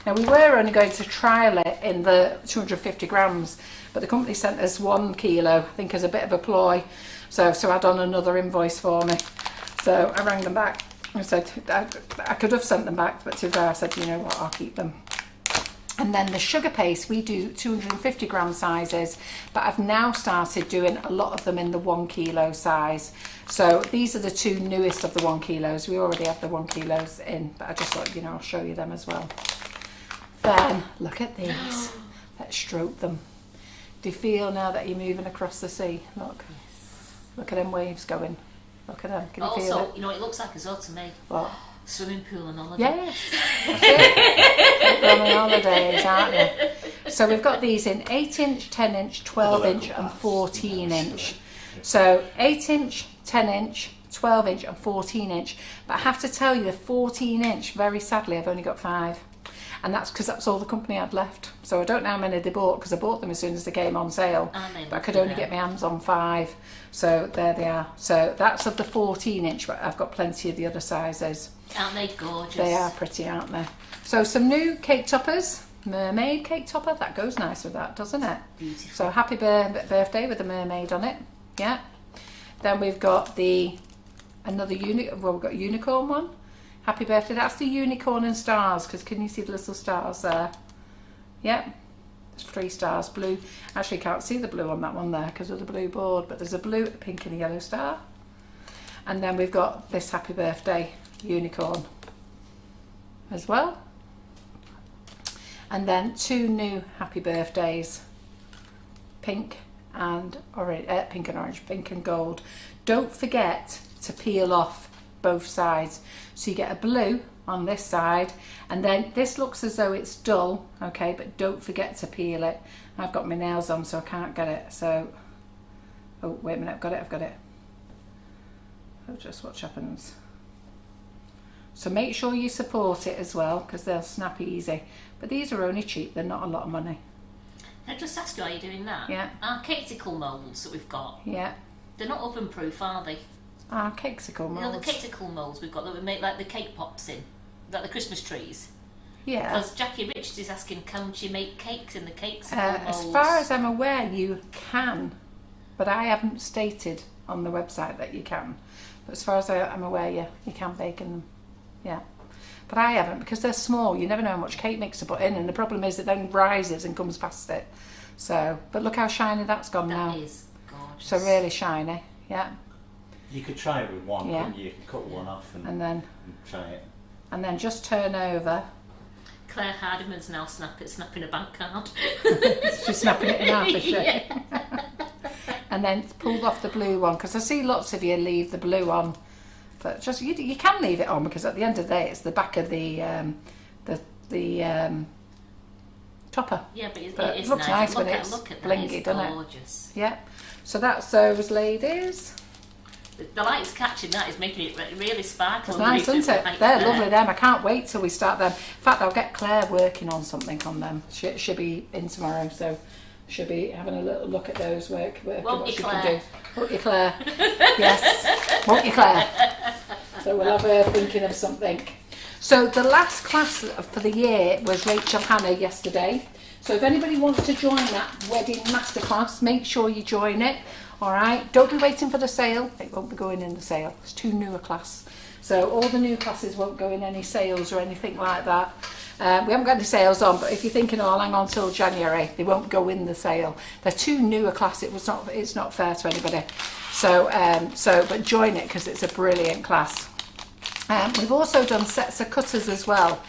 Now we were only going to trial it in the 250 grams, but the company sent us 1 kilo, I think as a bit of a ploy. So add on another invoice for me. So I rang them back. I said, I could have sent them back, but to be fair, I said, you know what, I'll keep them. And then the sugar paste, we do 250 gram sizes, but I've now started doing a lot of them in the 1 kilo size. So these are the two newest of the 1 kilos. We already have the 1 kilos in, but I just thought, you know, I'll show you them as well. Then look at these. Let's stroke them. Do you feel now that you're moving across the sea? Look. Look at them waves going. Look at them. Can you feel it? You know what it looks like as well to me? What? Swimming pool and holiday. Yes, that's it. We're on holidays, aren't you? So we've got these in 8-inch, 10-inch, 12-inch and 14-inch. So 8-inch, 10-inch, 12-inch and 14-inch. But I have to tell you, the 14-inch, very sadly, I've only got 5. And that's because that's all the company had left. So I don't know how many they bought, because I bought them as soon as they came on sale. But I could only get my hands on 5. So there they are. So that's of the 14-inch, but I've got plenty of the other sizes. Aren't they gorgeous? They are pretty, aren't they? So some new cake toppers. Mermaid cake topper. That goes nice with that, doesn't it? Beautiful. So happy birthday with the mermaid on it. Yeah. Then we've got another we've got a unicorn one. Happy birthday. That's the unicorn and stars, because can you see the little stars there? Yeah. There's 3 stars. Blue. Actually, can't see the blue on that one there because of the blue board, but there's a blue, a pink and a yellow star. And then we've got this happy birthday unicorn as well. And then 2 new happy birthdays. Pink and orange, pink and gold. Don't forget to peel off both sides. So you get a blue on this side, and then this looks as though it's dull, okay, but don't forget to peel it. I've got my nails on, so I can't get it. So, oh, wait a minute, I've got it. Oh, just watch happens. So make sure you support it as well, because they'll snap easy. But these are only cheap, they're not a lot of money. Can I just ask you, are you doing that? Yeah. Our cakesicle moulds that we've got, Yeah. they're not oven proof, are they? Our cakesicle molds. You know, the cakesicle moulds we've got that we make like the cake pops in, like the Christmas trees. Yeah. Because Jackie Richards is asking, can she make cakes in the cakes? As far as I'm aware, you can, but I haven't stated on the website that you can. But as far as I'm aware, yeah, you can bake in them. Yeah. But I haven't, because they're small. You never know how much cake mix to put in, and the problem is it then rises and comes past it. So, but look how shiny that's gone now. That is gorgeous. So really shiny, yeah. You could try it with one, Yeah. couldn't you? You can cut one off and then try it. And then just turn over. Claire Hardiman's now snapping a bank card. She's snapping it in half, is she? Yeah. And then pull off the blue one, because I see lots of you leave the blue on. But just you can leave it on, because at the end of the day, it's the back of the topper. Yeah, but it But is it looks nice when it's look at that. blingy, It's doesn't it? gorgeous. Yeah. So that's those ladies. The light's catching that, is making it really sparkle. It's nice, isn't it? They're lovely, them. I can't wait till we start them. In fact, I'll get Claire working on something on them. She'll be in tomorrow, so she'll be having a little look at those, working Won't what you, she Claire? can do. Won't you, Claire? Yes. Won't you, Claire? So we'll have her thinking of something. So the last class for the year was Rachel Hannah yesterday. So if anybody wants to join that wedding masterclass, make sure you join it. All right, don't be waiting for the sale. It won't be going in the sale. It's too new a class. So all the new classes won't go in any sales or anything like that. We haven't got any sales on, but if you're thinking, oh, I'll hang on till January, they won't go in the sale. They're too new a class. It's not fair to anybody. So, but join it, because it's a brilliant class. We've also done sets of cutters as well.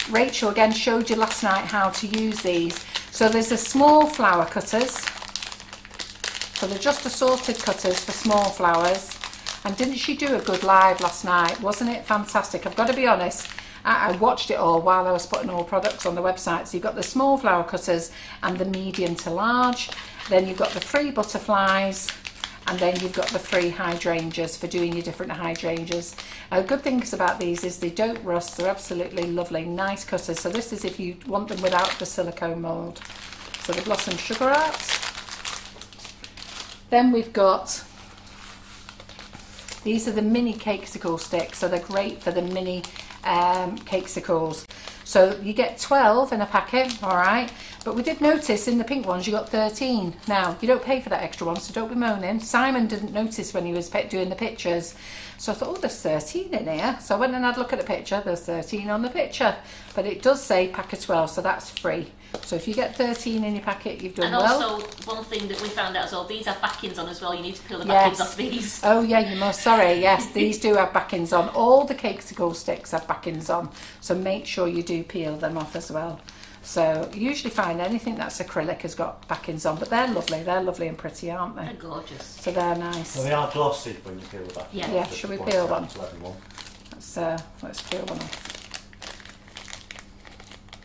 Rachel again showed you last night how to use these. So there's the small flower cutters. So they're just assorted cutters for small flowers. And didn't she do a good live last night? Wasn't it fantastic? I've got to be honest, I watched it all while I was putting all products on the website. So you've got the small flower cutters and the medium to large. Then you've got the 3 butterflies. And then you've got the 3 hydrangeas for doing your different hydrangeas. Good things about these is they don't rust. They're absolutely lovely, nice cutters. So this is if you want them without the silicone mould. So the Blossom Sugar Art. Then we've got, these are the mini cakesicle sticks. So they're great for the mini cakesicles. So you get 12 in a packet, all right? But we did notice in the pink ones you got 13. Now, you don't pay for that extra one, so don't be moaning. Simon didn't notice when he was doing the pictures. So I thought, oh, there's 13 in here. So I went and had a look at the picture. There's 13 on the picture. But it does say pack of 12, so that's free. So if you get 13 in your packet, you've done well. And also, one thing that we found out as well, these have backings on as well. You need to peel the backings off these. Oh, yeah, you must. Sorry, yes, these do have backings on. All the cakesicle sticks have backings on. So make sure you do peel them off as well. So you usually find anything that's acrylic has got backings on, but they're lovely and pretty, aren't they? They're gorgeous. So they're nice. Well, they are glossy when you peel the back. Yeah. Yeah, should we peel one? To everyone. Let's peel one off.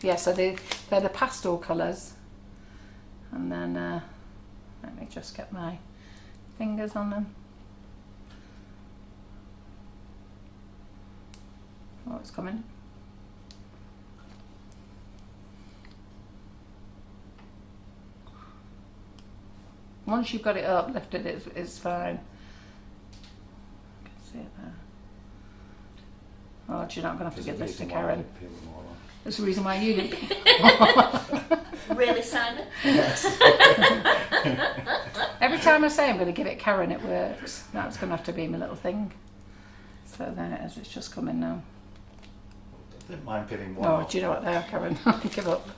Yeah, so they're the pastel colours. And then let me just get my fingers on them. Oh, it's coming. Once you've got it up, lifted, it's fine. I can see it there. Oh, you're not going to have to give this to Karen. That's the reason why you didn't. Really, Simon? Every time I say I'm going to give it Karen, it works. That's going to have to be my little thing. So there it is, it's just coming now. I didn't mind peeling one Oh, off. do you know what they are, Karen? Give up.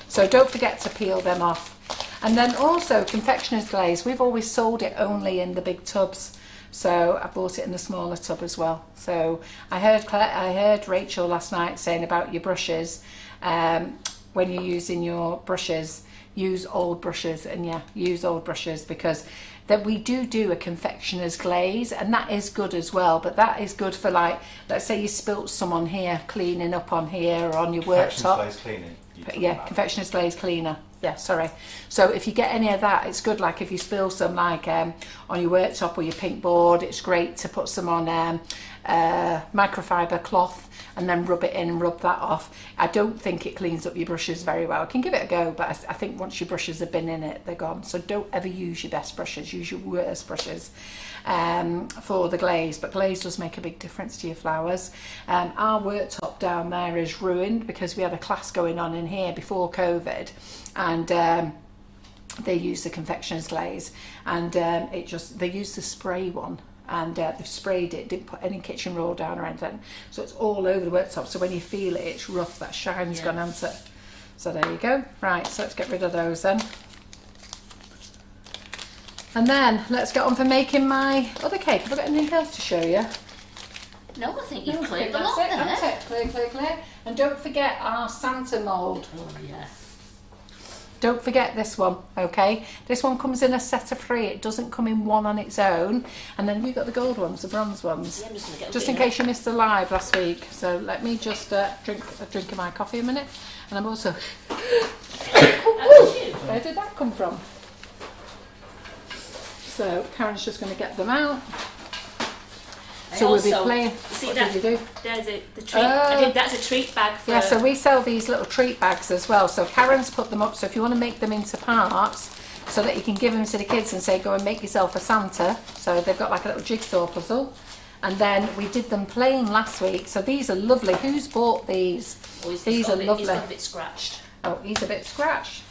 So don't forget to peel them off. And then also confectioner's glaze. We've always sold it only in the big tubs. So I bought it in the smaller tub as well. So I heard Rachel last night saying about your brushes. When you're using your brushes, use old brushes. And yeah, use old brushes, because that we do a confectioner's glaze, and that is good as well. But that is good for, like, let's say you spilt some on here, cleaning up on here or on your worktop. Confectioner's glaze cleaning. Yeah, confectioner's glaze cleaner. Yeah, sorry. So if you get any of that, it's good. Like if you spill some, like on your worktop or your pink board, it's great to put some on microfiber cloth and then rub it in and rub that off. I don't think it cleans up your brushes very well. I can give it a go, but I think once your brushes have been in it, they're gone. So don't ever use your best brushes, use your worst brushes for the glaze. But glaze does make a big difference to your flowers. Our worktop down there is ruined because we had a class going on in here before COVID, and they used the confectioner's glaze, and they used the spray one, and they've sprayed it, didn't put any kitchen roll down or anything, so it's all over the worktop, so when you feel it, it's rough, that shine's gone onto it. So there you go. Right, so let's get rid of those then. And then let's get on for making my other cake. Have I got anything else to show you? No, I think you've cleared the That's lot it, there. that's it. Clear. And don't forget our Santa mould. Oh, yeah. Don't forget this one, okay? This one comes in a set of 3. It doesn't come in one on its own. And then we've got the gold ones, the bronze ones. Yeah, I'm just gonna get Just in case you missed the live last week. So let me just drink a drink of my coffee a minute. And I'm also... Where did that come from? So Karen's just going to get them out. So we'll be playing. See what that? did you do? There's the treat. I did, that's a treat bag for. Yeah, so we sell these little treat bags as well. So Karen's put them up. So if you want to make them into parts, so that you can give them to the kids and say, go and make yourself a Santa. So they've got like a little jigsaw puzzle. And then we did them plain last week. So these are lovely. Who's bought these? Oh, These are lovely. He's got a bit scratched. Oh, he's a bit scratched.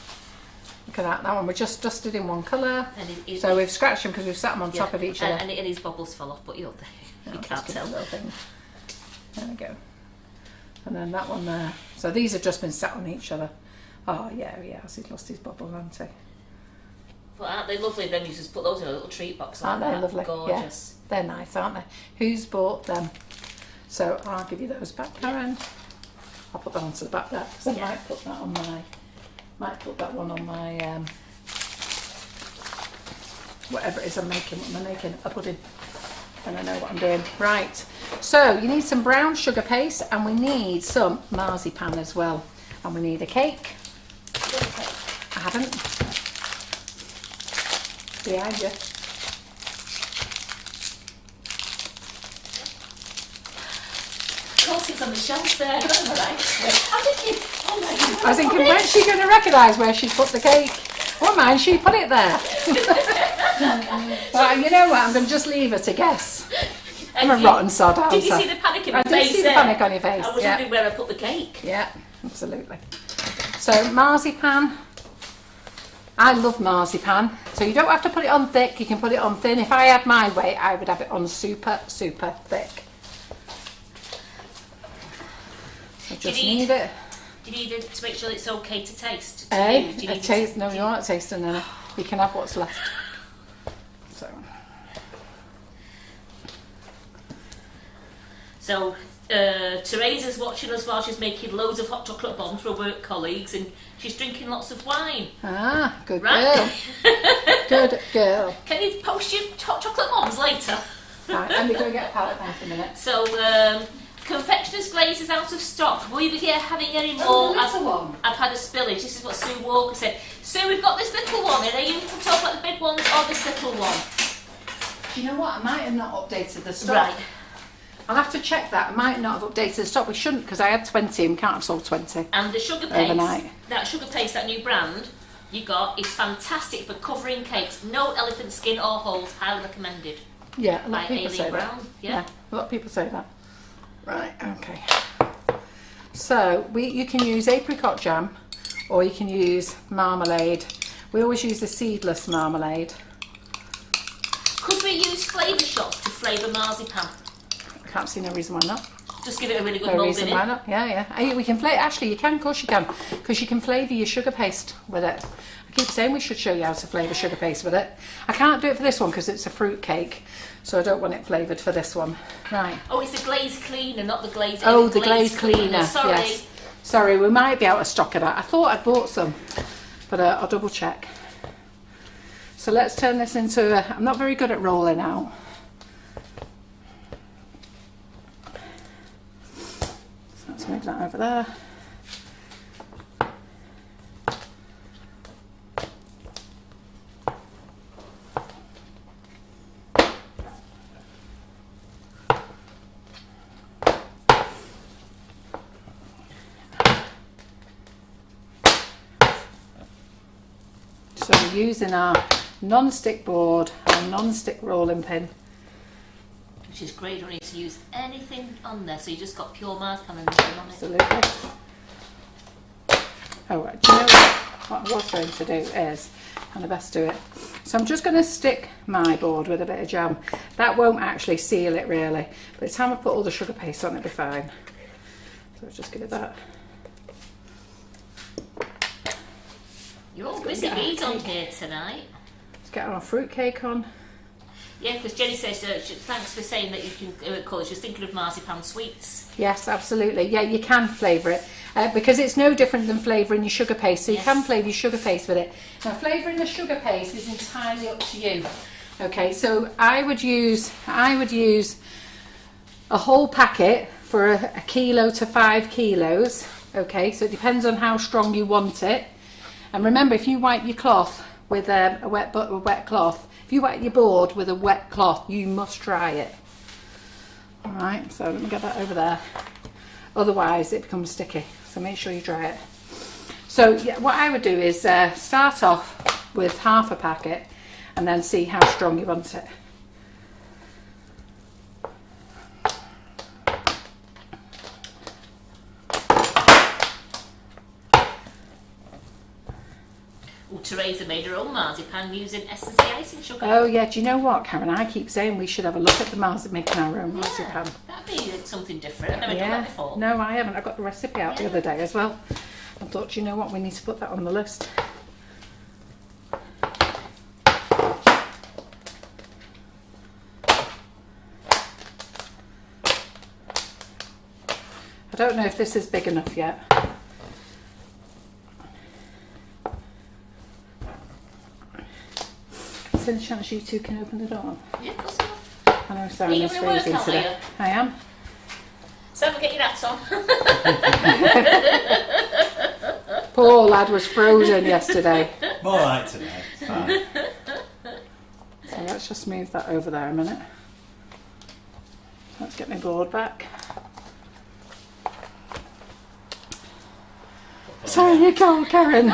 Look at that. That one we just dusted in one colour. And So we've scratched them because we've sat them on top of each other. And his bubbles fell off, but you can't tell. There we go. And then that one there. So these have just been sat on each other. Oh yeah, he has. He's lost his bubble, hasn't he? But aren't they lovely? Then you just put those in a little treat box. Aren't Like they that. lovely? Gorgeous. Yeah, they're nice, aren't they? Who's bought them? So I'll give you those back, Karen. I'll put that onto the back there because I might put that on my. Might put that one on my. Whatever it is I'm making. What am I making? A pudding. And I know what I'm doing. Right. So you need some brown sugar paste, and we need some marzipan as well, and we need a cake. I haven't. Behind you. Of course, it's on the shelf there. Right? I'm thinking, oh my God. I was thinking, when's she going to recognise where she's put the cake? Oh man, she put it there. Well, you know what? I'm going to just leave her to guess. I'm a rotten sod, aren't I? Did you see the panic in my face? I did see the panic on your face. I was wondering where I put the cake. Yeah, absolutely. So marzipan. I love marzipan. So you don't have to put it on thick. You can put it on thin. If I had my way, I would have it on super, super thick. I just need it. Do you need it to make sure it's okay to taste? No, you aren't tasting any. You can have what's left. So Teresa's watching us while she's making loads of hot chocolate bombs for her work colleagues, and she's drinking lots of wine. Ah, good right? Girl. Good girl. Can you post your hot chocolate bombs later? Right, let me go get a palette knife in a minute. So confectioner's glaze is out of stock. Will you be having any more? Oh, the little one. I've had a spillage. This is what Sue Walker said. Sue, we've got this little one, and are you talking about the big ones or this little one? Do you know what? I might have not updated the stock. Right. I'll have to check that. I might not have updated the stock. We shouldn't, because I had 20 and we can't have sold 20. And the sugar paste, overnight. that sugar paste, that new brand you got, is fantastic for covering cakes. No elephant skin or holes. Highly recommended. Yeah, a lot of By people say Aileen that. Brown. Yeah, a lot of people say that. Right, okay. So you can use apricot jam, or you can use marmalade. We always use the seedless marmalade. Could we use flavour shots to flavour marzipan? I can't see no reason why not. Just give it a really good No mould reason in why it. not. Yeah. We can flavour. Actually, you can. Of course, you can, because you can flavour your sugar paste with it. I keep saying we should show you how to flavour sugar paste with it. I can't do it for this one because it's a fruit cake, so I don't want it flavoured for this one. Right. Oh, it's the glaze cleaner, not the glaze. Oh, the glaze cleaner. Sorry. Yes. Sorry, we might be out of stock of that. I thought I'd bought some, but I'll double check. So let's turn this into a... I'm not very good at rolling out. So let's move that over there. So we're using our non-stick board, our non-stick rolling pin. Which is great, you don't need to use anything on there, so you just got pure marzipan and nothing on it. Absolutely. Oh, right. Do you know what I was going to do is, and I best do it. So I'm just going to stick my board with a bit of jam. That won't actually seal it really. By the time I put all the sugar paste on, it'll be fine. So let's just give it that. You're all busy bees on here tonight. Let's get our fruit cake on. Yeah, because Jenny says, thanks for saying that you can call it. She's thinking of marzipan sweets. Yes, absolutely. Yeah, you can flavour it because it's no different than flavouring your sugar paste. So you can flavour your sugar paste with it. Now, flavouring the sugar paste is entirely up to you. Okay, so I would use a whole packet for a kilo to 5 kilos. Okay, so it depends on how strong you want it. And remember, if you wipe your cloth with a wet cloth, if you wet your board with a wet cloth, you must dry it. All right, so let me get that over there. Otherwise, it becomes sticky. So make sure you dry it. So yeah, what I would do is start off with half a packet and then see how strong you want it. Teresa made her own marzipan using S&C icing sugar. Oh yeah, do you know what, Karen? I keep saying we should have a look at the making our own marzipan. That'd be something different. I've never done that before. No, I haven't. I got the recipe out the other day as well. I thought, you know what, we need to put that on the list. I don't know if this is big enough yet. Is there any chance you two can open the door? Yeah, of course. I know Simon's freezing today. I am. Simon, get your hats on. Poor lad was frozen yesterday. More like today. It's fine. So let's just move that over there a minute. Let's get my board back. Sorry, you're cold, Karen.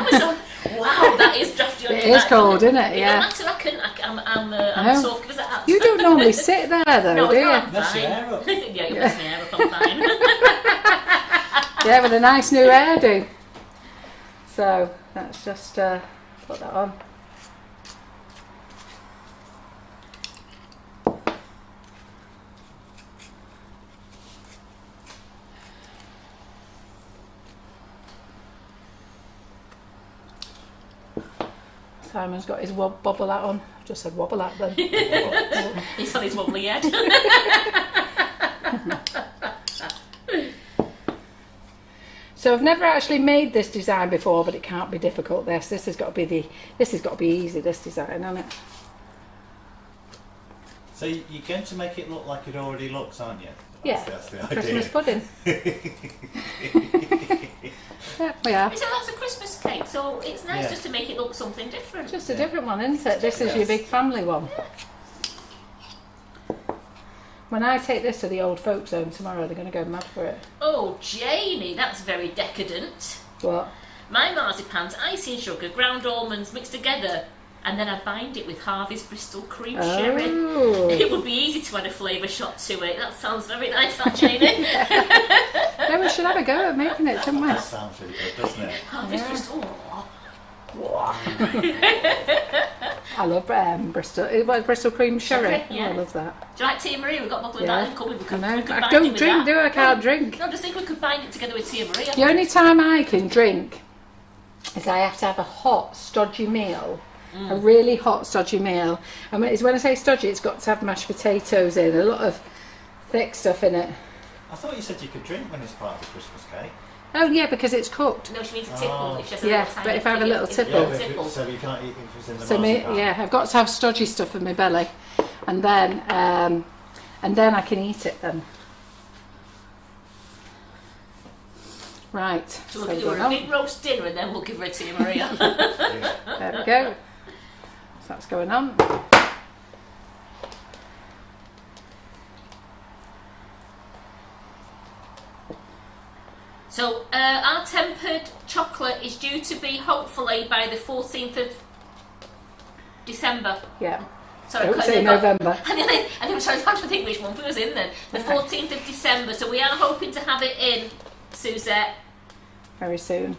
Wow, that is drafty on your It is back. cold, isn't it? It Yeah. doesn't matter, I'm soft because of that. You don't normally sit there though, No, do you? I'm Mess your fine. hair up. Yeah, you mess my hair up, I'm fine. Yeah, with a nice new hairdo. So let's just put that on. Simon's got his bobble hat on. I just said wobble hat then. He's on his wobbly head. So I've never actually made this design before, but it can't be difficult. This has got to be easy. This design, hasn't it? So you're going to make it look like it already looks, aren't you? Yeah. That's the idea. Christmas pudding. Yeah, we are. So that's a Christmas cake, so it's nice Yeah. just to make it look something different. Just a different one, isn't it? This is your big family one. When I take this to the old folks' home tomorrow, they're going to go mad for it. Oh, Jamie, that's very decadent. What? My marzipan's icing sugar, ground almonds mixed together, and then I bind it with Harvey's Bristol cream sherry. It would be easy to add a flavour shot to it. That sounds very nice, that, Jamie. Yeah, we should have a go at making it, shouldn't we? That sounds really good, doesn't it? Harvey's Yeah. Bristol. I love Bristol cream sherry. Sherry, yeah. Oh, I love that. Do you like Tia Marie? We've got a bottle of that in cupboard. We could I bind don't it with drink, that. do I? I can't drink. No, just think we could bind it together with Tia Marie. The only time I can drink is I have to have a hot, stodgy meal. A really hot, stodgy meal. And when I say stodgy, it's got to have mashed potatoes in, a lot of thick stuff in it. I thought you said you could drink when it's part of the Christmas cake. Oh yeah, because it's cooked. No, she means a tipple. Oh. If she has a Yeah, little but tiny if I have a thing, little it's tipple. little but tipple. so you can't eat if it's in the So marzipan. yeah, I've got to have stodgy stuff in my belly, and then I can eat it then. Right. So we'll give her a big roast dinner and then we'll give her a Tia Maria. There we go. So that's going on. So our tempered chocolate is due to be hopefully by the 14th of December. Yeah. Sorry, Don't say November. And I'm trying to think which month it was in then. The 14th of December. So we are hoping to have it in, Suzette. Very soon.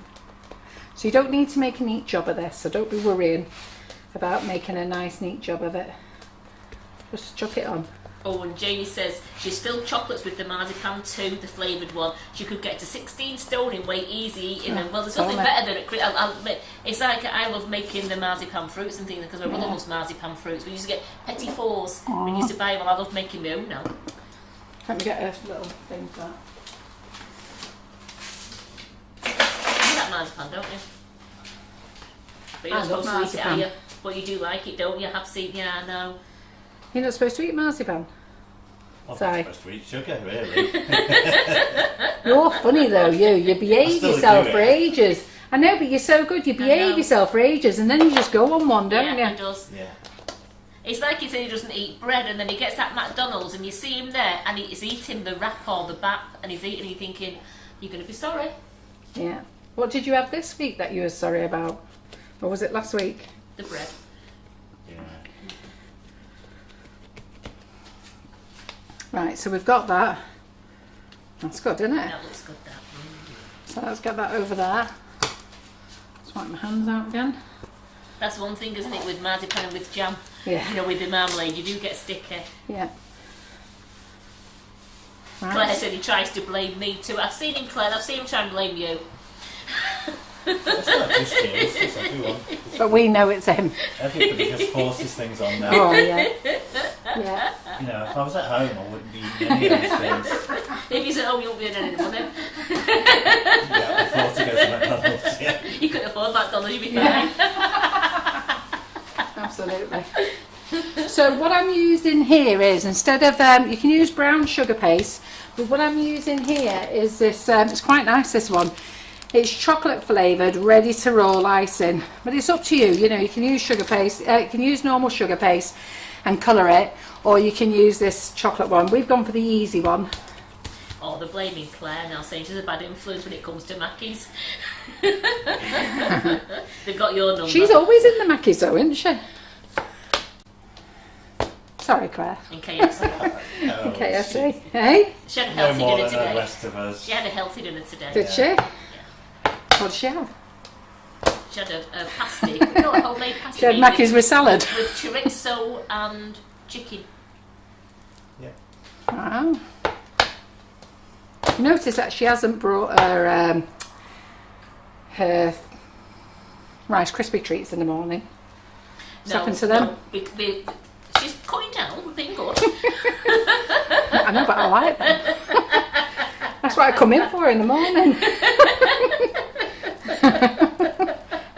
So you don't need to make a neat job of this, so don't be worrying about making a nice neat job of it. Just chuck it on. Oh, and Jamie says she's filled chocolates with the marzipan too, the flavoured one. She could get to 16 stone in weight easy eating them. Well, there's nothing better than it. I'll admit, it's like I love making the marzipan fruits and things because my brother loves marzipan fruits. We used to get petit fours. We used to buy them. I love making my own now. Let me get a little thing for that. You like marzipan, don't you? But you're not supposed to eat it, are you? But you do like it, don't you? I have seen, yeah, I know. You're not supposed to eat marzipan? I'm Sorry. not supposed to eat sugar, really. You're funny though, you behave yourself for ages. I know, but you're so good, you behave yourself for ages and then you just go on one, don't you? Yeah, he does. Yeah. It's like he said he doesn't eat bread and then he gets at McDonald's and you see him there and he's eating the wrap or the bap and he's eating and you're thinking, you're going to be sorry. Yeah. What did you have this week that you were sorry about? Or was it last week? The bread. Yeah. Right, so we've got that. That's good, isn't it? That looks good, that. So let's get that over there. Let's wipe my hands out again. That's one thing, isn't it, with marzipan and with jam? Yeah. You know, with the marmalade, you do get sticky. Yeah. Right. Claire said he tries to blame me too. I've seen him, Claire. I've seen him try and blame you. That's not just you, it's just everyone. But we know it's him. Everybody just forces things on now. Oh, yeah. Yeah. You know, if I was at home, I wouldn't be eating any of these things. If he's at home, you won't be earning any money. Yeah, I afford to go to McDonald's, yeah. You couldn't afford McDonald's, you'd be Yeah. fine. Absolutely. So what I'm using here is, instead of, you can use brown sugar paste, but what I'm using here is this, it's quite nice, this one. It's chocolate flavoured, ready to roll icing, but it's up to you. You know, you can use sugar paste, you can use normal sugar paste and colour it, or you can use this chocolate one. We've gone for the easy one. Oh, they're blaming Claire now, saying she's a bad influence when it comes to Mackey's. They've got your number. She's always in the Mackey's though, isn't she? Sorry, Claire. In KFC. Oh, KFC, hey? She had a No healthy more dinner than the today. rest of us. She had a healthy dinner today. Did she? What did she have? She had a pasty. No, a homemade pasty. She had Mackey's with salad. With chorizo and chicken. Yeah. Wow. Notice that she hasn't brought her her Rice Krispie treats in the morning. What's happened to them? No, she's cutting down. We're being good. I know, but I like them. That's what I come in for in the morning.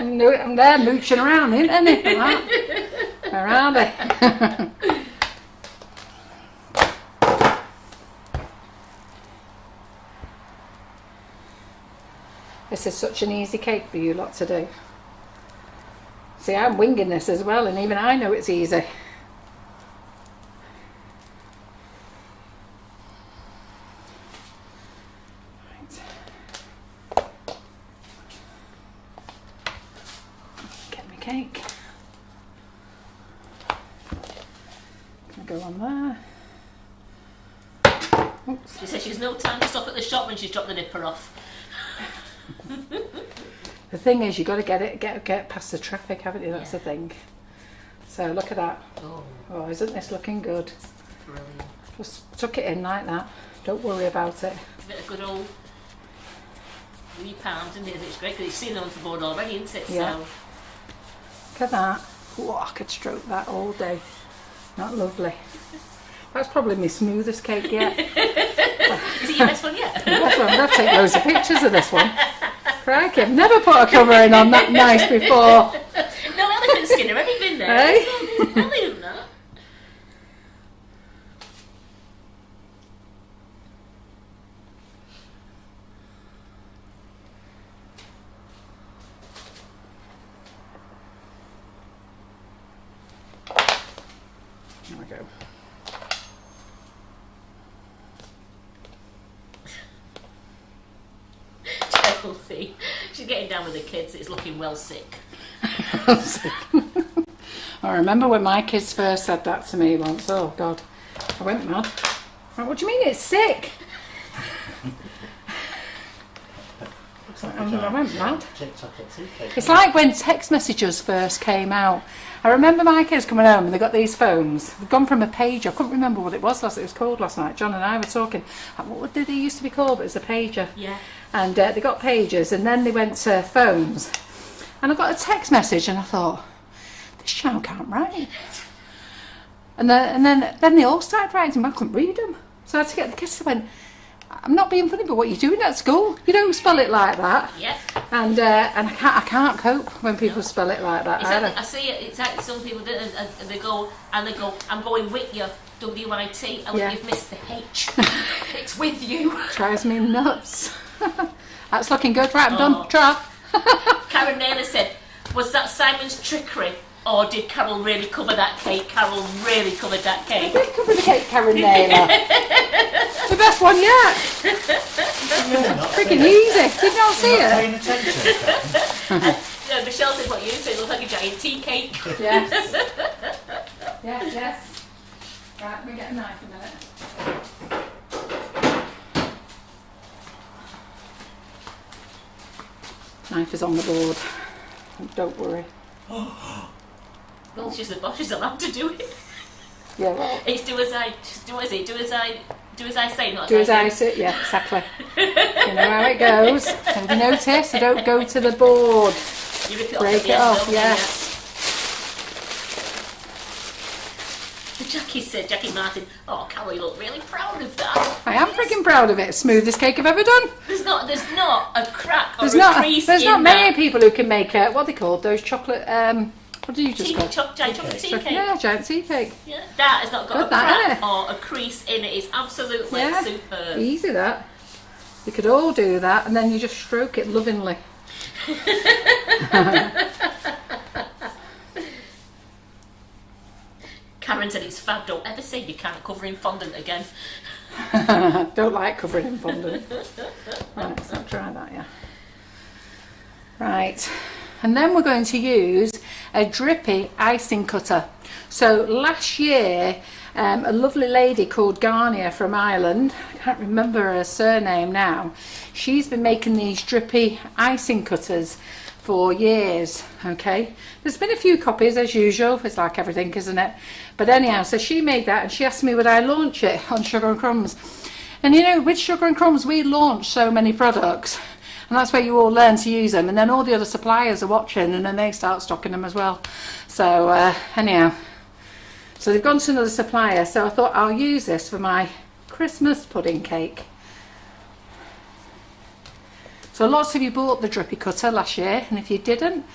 I'm there mooching around, isn't it? Where are they? This is such an easy cake for you lot to do. See, I'm winging this as well, and even I know it's easy. Get my cake. Gonna go on there. Oops. She says she's no time to stop at the shop when she's dropped the nipper off. The thing is, you got to get past the traffic, haven't you? That's the thing. So look at that. Oh, isn't this looking good? Brilliant. Just tuck it in like that. Don't worry about it. A bit of good old £3, isn't it? It's great because you've seen them on the board already, isn't it? Yeah. So Look at that. Oh, I could stroke that all day. Not lovely. That's probably my smoothest cake yet. is it your best one yet? That's one. I'm going to take loads of pictures of this one. Crikey, I've never put a covering on that nice before. No elephant skin or anything there. Hey? It's brilliant, that. There we go. Chelsea. She's getting down with the kids. It's looking well sick. I remember when my kids first said that to me once. Oh God, I went mad. Like, what do you mean it's sick? I went mad. It's like when text messages first came out. I remember my kids coming home and they got these phones. They've gone from a pager. I couldn't remember what it was called last night. John and I were talking. What did they used to be called? But it was a pager. Yeah. And they got pagers and then they went to phones. And I got a text message and I thought, this child can't write. And then they all started writing, but I couldn't read them. So I had to get the kids. I went, I'm not being funny, but what are you doing at school? You don't spell it like that. Yeah. And I can't cope when people spell it like that. I see it. It's like some people do, and they go, I'm going with you, W-I-T, and Yeah. you've missed the H. It's with you. Drives me nuts. That's looking good. Right, I'm done. Try. Karen Naylor said, was that Simon's trickery? Or did Carol really cover that cake? Carol really covered that I cake. did cover the cake, Karen Naylor. The best one yet. Freaking easy. Did you not see You're not it? paying attention. Michelle said what you said, it looks like a giant tea cake. Yes. Yes. Right, let me get a knife a minute. Knife is on the board. Don't worry. Well, it's just the boss is allowed to do it. Yeah, well. It's do as I say, not Do as as I I do. say. Yeah, exactly. You know how it goes. Have you noticed? I don't go to the board. You rip it Break off at the it end, off, don't you? yes. Jackie Martin, oh, Carol, you look really proud of that. I am freaking proud of it. Smoothest cake I've ever done. There's not a crack or There's a not crease there's in not many that. people who can make what are they called? Those chocolate what do you just call? Giant chocolate tea cake. Yeah, giant tea cake. Yeah, that has not got Good, a that, crack innit? or a crease in it. It's absolutely Yeah. superb. Easy that. You could all do that and then you just stroke it lovingly. Karen said it's fab. Don't ever say you can't cover in fondant again. Don't like covering in fondant. Right, so I'll try that, yeah. Right, and then we're going to use a drippy icing cutter. So last year, a lovely lady called Garnier from Ireland, I can't remember her surname now, she's been making these drippy icing cutters for years. Okay, there's been a few copies as usual, it's like everything, isn't it? But anyhow, so she made that and she asked me would I launch it on Sugar and Crumbs. And you know, with Sugar and Crumbs we launch so many products and that's where you all learn to use them, and then all the other suppliers are watching and then they start stocking them as well. So anyhow, so they've gone to another supplier, so I thought I'll use this for my Christmas pudding cake. So lots of you bought the drippy cutter last year, and if you didn't,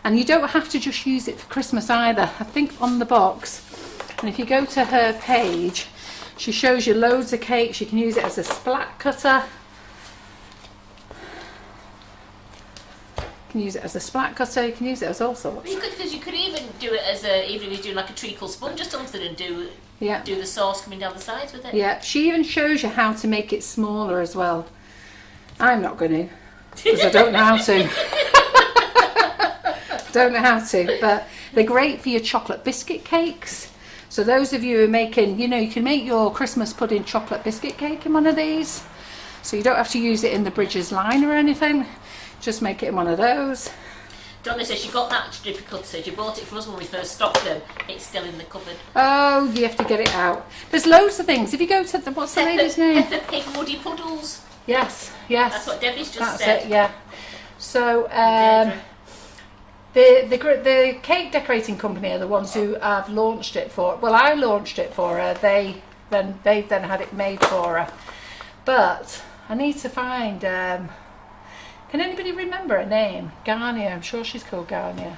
and you don't have to just use it for Christmas either. I think on the box, and if you go to her page, she shows you loads of cakes. You can use it as a splat cutter. You can use it as a splat cutter. You can use it as all sorts. You could, because you could even do it as a, even if you do like a treacle sponge or something, and do the sauce coming down the sides with it. Yeah, she even shows you how to make it smaller as well. I'm not going to, because I don't know how to. Don't know how to, but they're great for your chocolate biscuit cakes. So those of you who are making, you know, you can make your Christmas pudding chocolate biscuit cake in one of these. So you don't have to use it in the Bridges line or anything. Just make it in one of those. Donna says she got that drippy cutter. She bought it for us when we first stocked them. It's still in the cupboard. Oh, you have to get it out. There's loads of things. If you go to the, what's the lady's name? Peppa Pig Woody Puddles. Yes. That's what Debbie's just That's said. it, yeah. So the cake decorating company are the ones who have launched it for. Well, I launched it for her. They then had it made for her. But I need to find. Can anybody remember her name? Garnier. I'm sure she's called Garnier.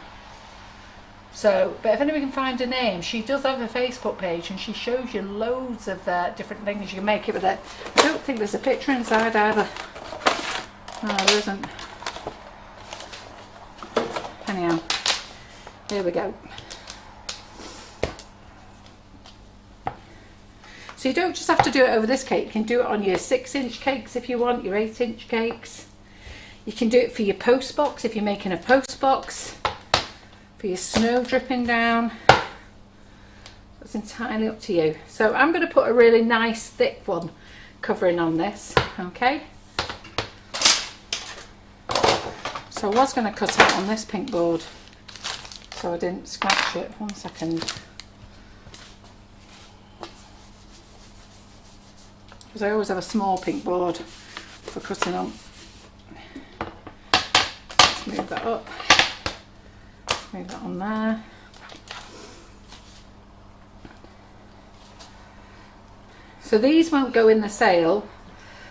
So, but if anybody can find her name, she does have a Facebook page and she shows you loads of different things you can make it with it. I don't think there's a picture inside either. No, there isn't. Anyhow, here we go. So you don't just have to do it over this cake, you can do it on your 6-inch cakes if you want, your 8-inch cakes. You can do it for your post box if you're making a post box, for your snow dripping down. It's entirely up to you. So I'm going to put a really nice thick one covering on this, okay? So I was going to cut out on this pink board so I didn't scratch it. 1 second. Because I always have a small pink board for cutting on. Let's move that up. Move that on there. So these won't go in the sale,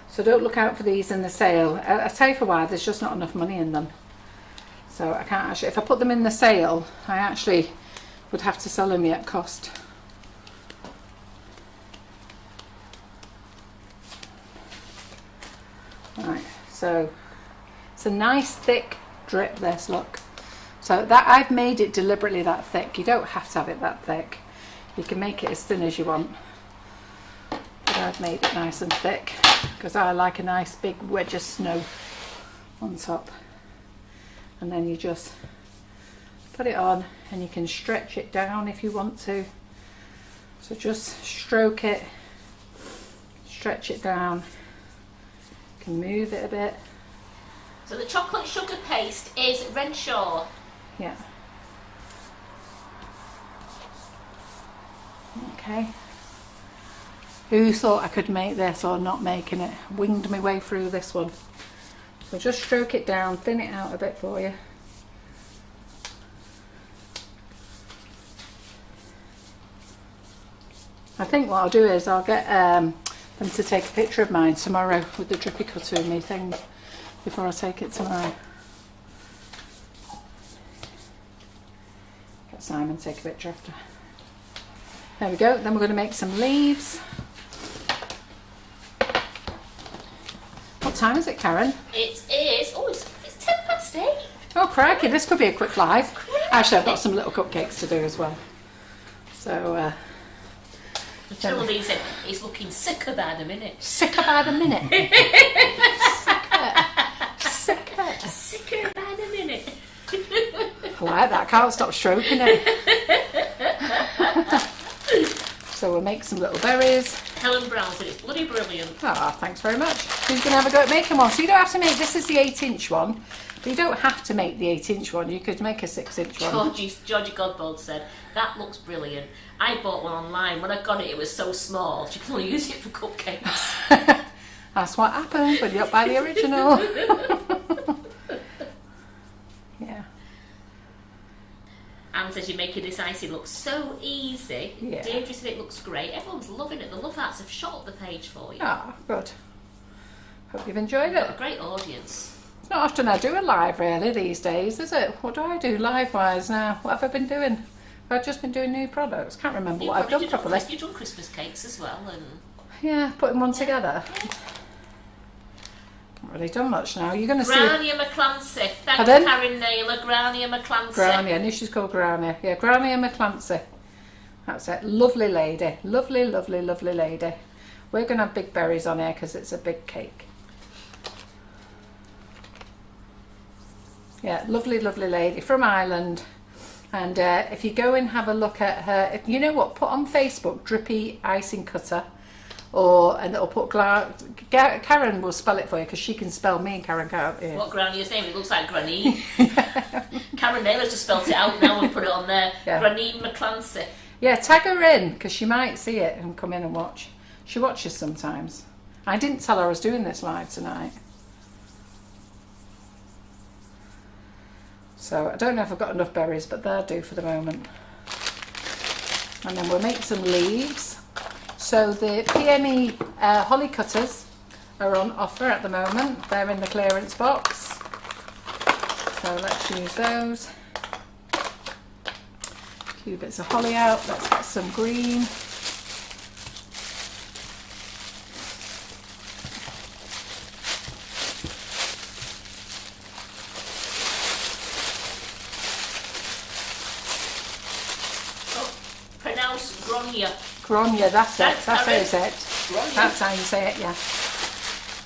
so don't look out for these in the sale. I'll tell you for why, there's just not enough money in them. So I can't actually, if I put them in the sale, I actually would have to sell them at cost. Right, so it's a nice thick drip, this, look. So that I've made it deliberately that thick. You don't have to have it that thick. You can make it as thin as you want. But I've made it nice and thick because I like a nice big wedge of snow on top. And then you just put it on and you can stretch it down if you want to. So just stroke it, stretch it down. You can move it a bit. So the chocolate sugar paste is Renshaw. Yeah. Okay. Who thought I could make this or not making it? Winged my way through this one. So just stroke it down, thin it out a bit for you. I think what I'll do is I'll get them to take a picture of mine tomorrow with the drippy cutter and me thing before I take it tomorrow. Get Simon to take a picture after. There we go, then we're going to make some leaves. What time is it, Karen? It is, oh, it's 8:10. Oh crikey, this could be a quick live. Actually, I've got some little cupcakes to do as well. So, the trouble is, it's looking sicker by the minute. Sicker by the minute? Sicker. Sicker by the minute. I like that, I can't stop stroking it. So we'll make some little berries. Helen Brown said it's bloody brilliant. Ah, thanks very much. Who's going to have a go at making one? So you don't have to make, this is the 8-inch one, but you don't have to make the 8-inch one, you could make a 6-inch one. Georgie Godbold said, that looks brilliant. I bought one online. When I got it, it was so small. She can only use it for cupcakes. That's what happens when you don't buy the original. Yeah. Anne says you're making this icing look so easy. Yeah. Deirdre said it looks great. Everyone's loving it. The love hearts have shot up the page for you. Ah, good. Hope you've enjoyed Got it. a great audience. It's not often I do a live really these days, is it? What do I do live-wise now? What have I been doing? I've just been doing new products. Can't remember what I've done properly. You've done Christmas cakes as well, and yeah, putting one together. Yeah. Not really done much now. You're going to see. Grania McClancy. Thanks, Pardon? Karen Naylor. Grania McClancy. Grania, I knew she's called Grania. Yeah, Grania McClancy. That's it. Lovely lady. Lovely, lovely, lovely lady. We're going to have big berries on here because it's a big cake. Yeah, lovely, lovely lady from Ireland. And if you go and have a look at her, if, you know what, put on Facebook drippy icing cutter, and it'll put Karen will spell it for you because she can spell me and Karen can't. Yeah. What Grania's name? It looks like Granine. Karen Naylor's just spelt it out now and put it on there. Yeah. Granine McClancy. Yeah, tag her in because she might see it and come in and watch. She watches sometimes. I didn't tell her I was doing this live tonight. So I don't know if I've got enough berries, but they'll do for the moment. And then we'll make some leaves. So the PME holly cutters are on offer at the moment. They're in the clearance box. So let's use those. A few bits of holly out. Let's get some green. Grania, that's it. That's how you say it. Grania. That's how you say it, yeah.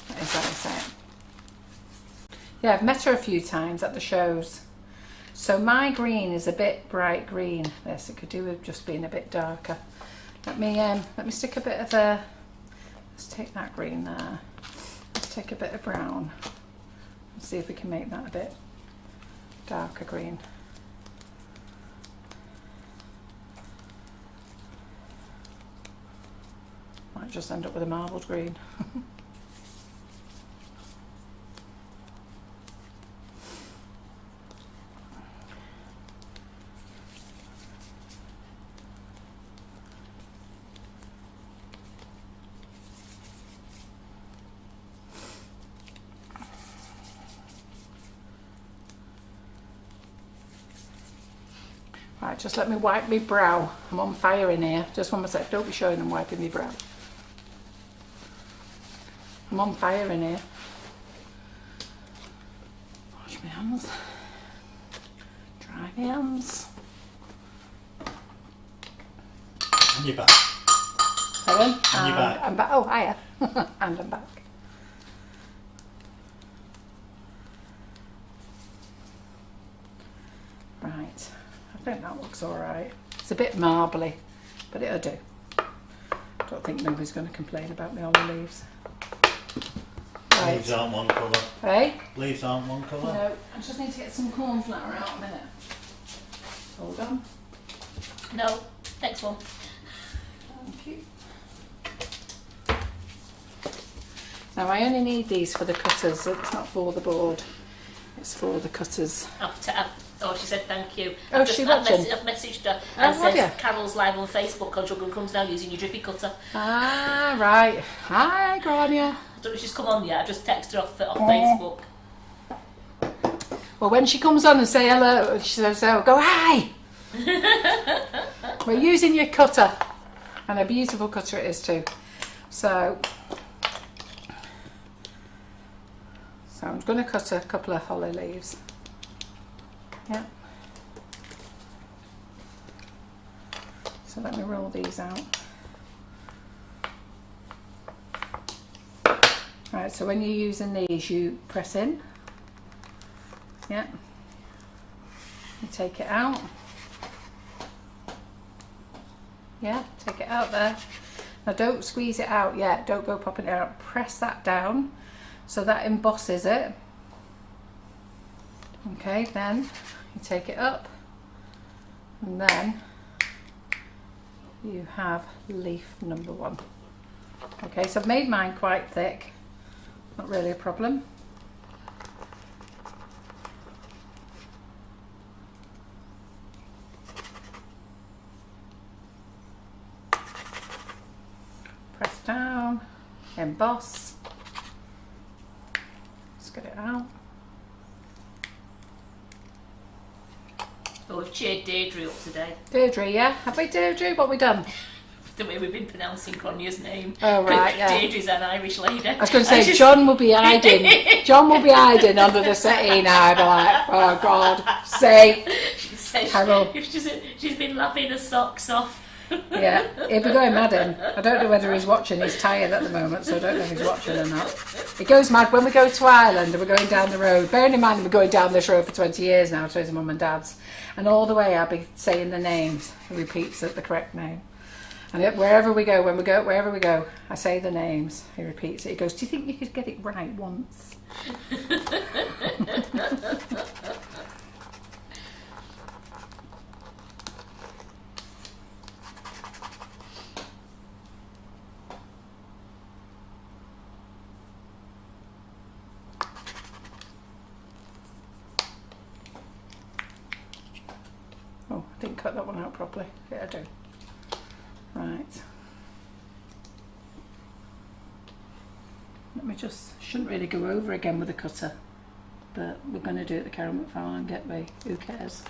That is how you say it. Yeah, I've met her a few times at the shows. So my green is a bit bright green. This, it could do with just being a bit darker. Let me stick a bit of a, let's take that green there. Let's take a bit of brown. Let's see if we can make that a bit darker green. Might just end up with a marbled green. Right, just let me wipe my brow. I'm on fire in here. Just one more sec. Don't be showing them wiping my brow. I'm on fire in here. Wash my hands. Dry my hands. And you're back. Pardon? And you're back. I'm back. Oh, hiya. And I'm back. Right. I think that looks alright. It's a bit marbly, but it'll do. Don't think nobody's going to complain about my olive leaves. Right. Leaves aren't one colour. Hey? Leaves aren't one colour. No, I just need to get some corn flour out a minute. Hold on. No, next one. Thank you. Now I only need these for the cutters. It's not for the board. It's for the cutters. Oh, she said thank you. Oh, she watching? I've messaged her Oh, and have says you? Carol's live on Facebook on Sugar and Crumbs now using your drippy cutter. Ah, right. Hi, Grania. I don't know if she's come on yet. I just texted her off Facebook. Well, when she comes on and say hello, she says, oh, go hi. We're using your cutter. And a beautiful cutter it is too. So I'm going to cut a couple of holly leaves. Yeah. So let me roll these out. Right, so when you're using these, you press in. Yeah. You take it out. Yeah, take it out there. Now don't squeeze it out yet. Don't go popping it out. Press that down so that embosses it. Okay, then you take it up and then you have leaf number 1. Okay, so I've made mine quite thick. Not really a problem. Press down, emboss. Let's get it out. Oh, we've cheered Deirdre up today. Deirdre, yeah? Have we, Deirdre? What have we done? The way we've been pronouncing Gronia's name. Oh, right, yeah. Deirdre's an Irish lady. I was going to say, John will be hiding. John will be hiding under the settee now. I'd be like, oh, God, say, She said Carol. she's been laughing her socks off. Yeah, he'll be going mad in. I don't know whether he's watching. He's tired at the moment, so I don't know if he's watching or not. He goes mad when we go to Ireland and we're going down the road. Bearing in mind we're going down this road for 20 years now to his mum and dad's. And all the way I'll be saying the names. He repeats it, the correct name. And wherever we go, wherever we go, I say the names. He repeats it. He goes, do you think you could get it right once? Oh, I didn't cut that one out properly. Yeah, I do. Right. Let me just, shouldn't really go over again with the cutter, but we're going to do it the Carol McFarland get me. Who cares?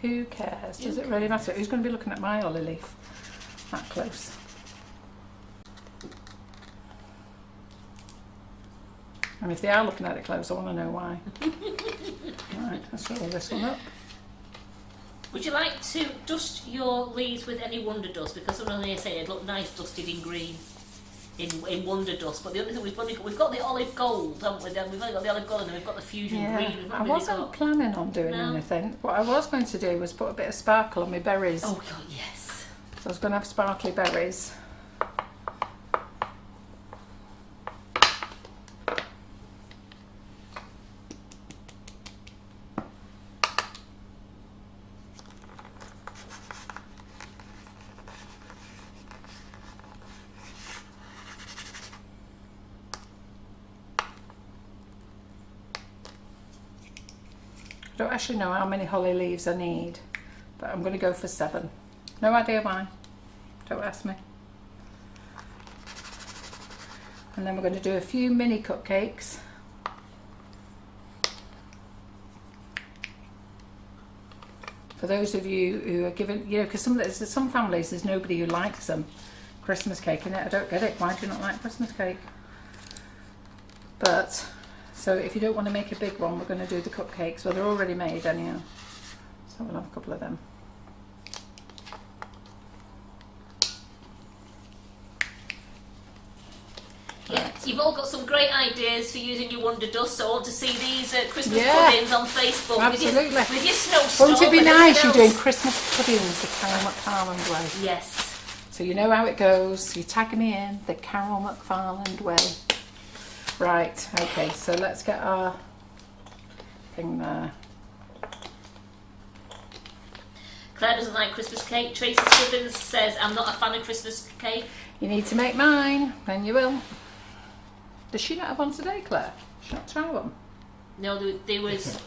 Who cares? Does it really matter? Who's going to be looking at my holly leaf that close? And if they are looking at it close, I want to know why. Right, let's roll this one up. Would you like to dust your leaves with any Wonder Dust? Because someone here saying it'd look nice dusted in green, in Wonder Dust. But the other thing we've got the olive gold, haven't we? Then we've only got the olive gold and then we've got the fusion green. We've not I really wasn't planning on doing anything. What I was going to do was put a bit of sparkle on my berries. Oh God, yes. So I was going to have sparkly berries. I don't actually know how many holly leaves I need, but I'm going to go for 7. No idea why. Don't ask me. And then we're going to do a few mini cupcakes. For those of you who are given, you know, because some families, there's nobody who likes them. Christmas cake in it. I don't get it. Why do you not like Christmas cake? But so if you don't want to make a big one, we're going to do the cupcakes. Well, they're already made anyhow. So we'll have a couple of them. Yeah, you've all got some great ideas for using your Wonder Dust, so I want to see these Christmas puddings on Facebook. Absolutely. With your snowstorm. Won't it be nice? You're doing Christmas puddings the Carol McFarland way. Yes. So you know how it goes. You tag me in the Carol McFarland way. Right, okay, so let's get our thing there. Claire doesn't like Christmas cake. Tracy Scribbins says, I'm not a fan of Christmas cake. You need to make mine, then you will. Does she not have one today, Claire? Should not try one? No, there was... This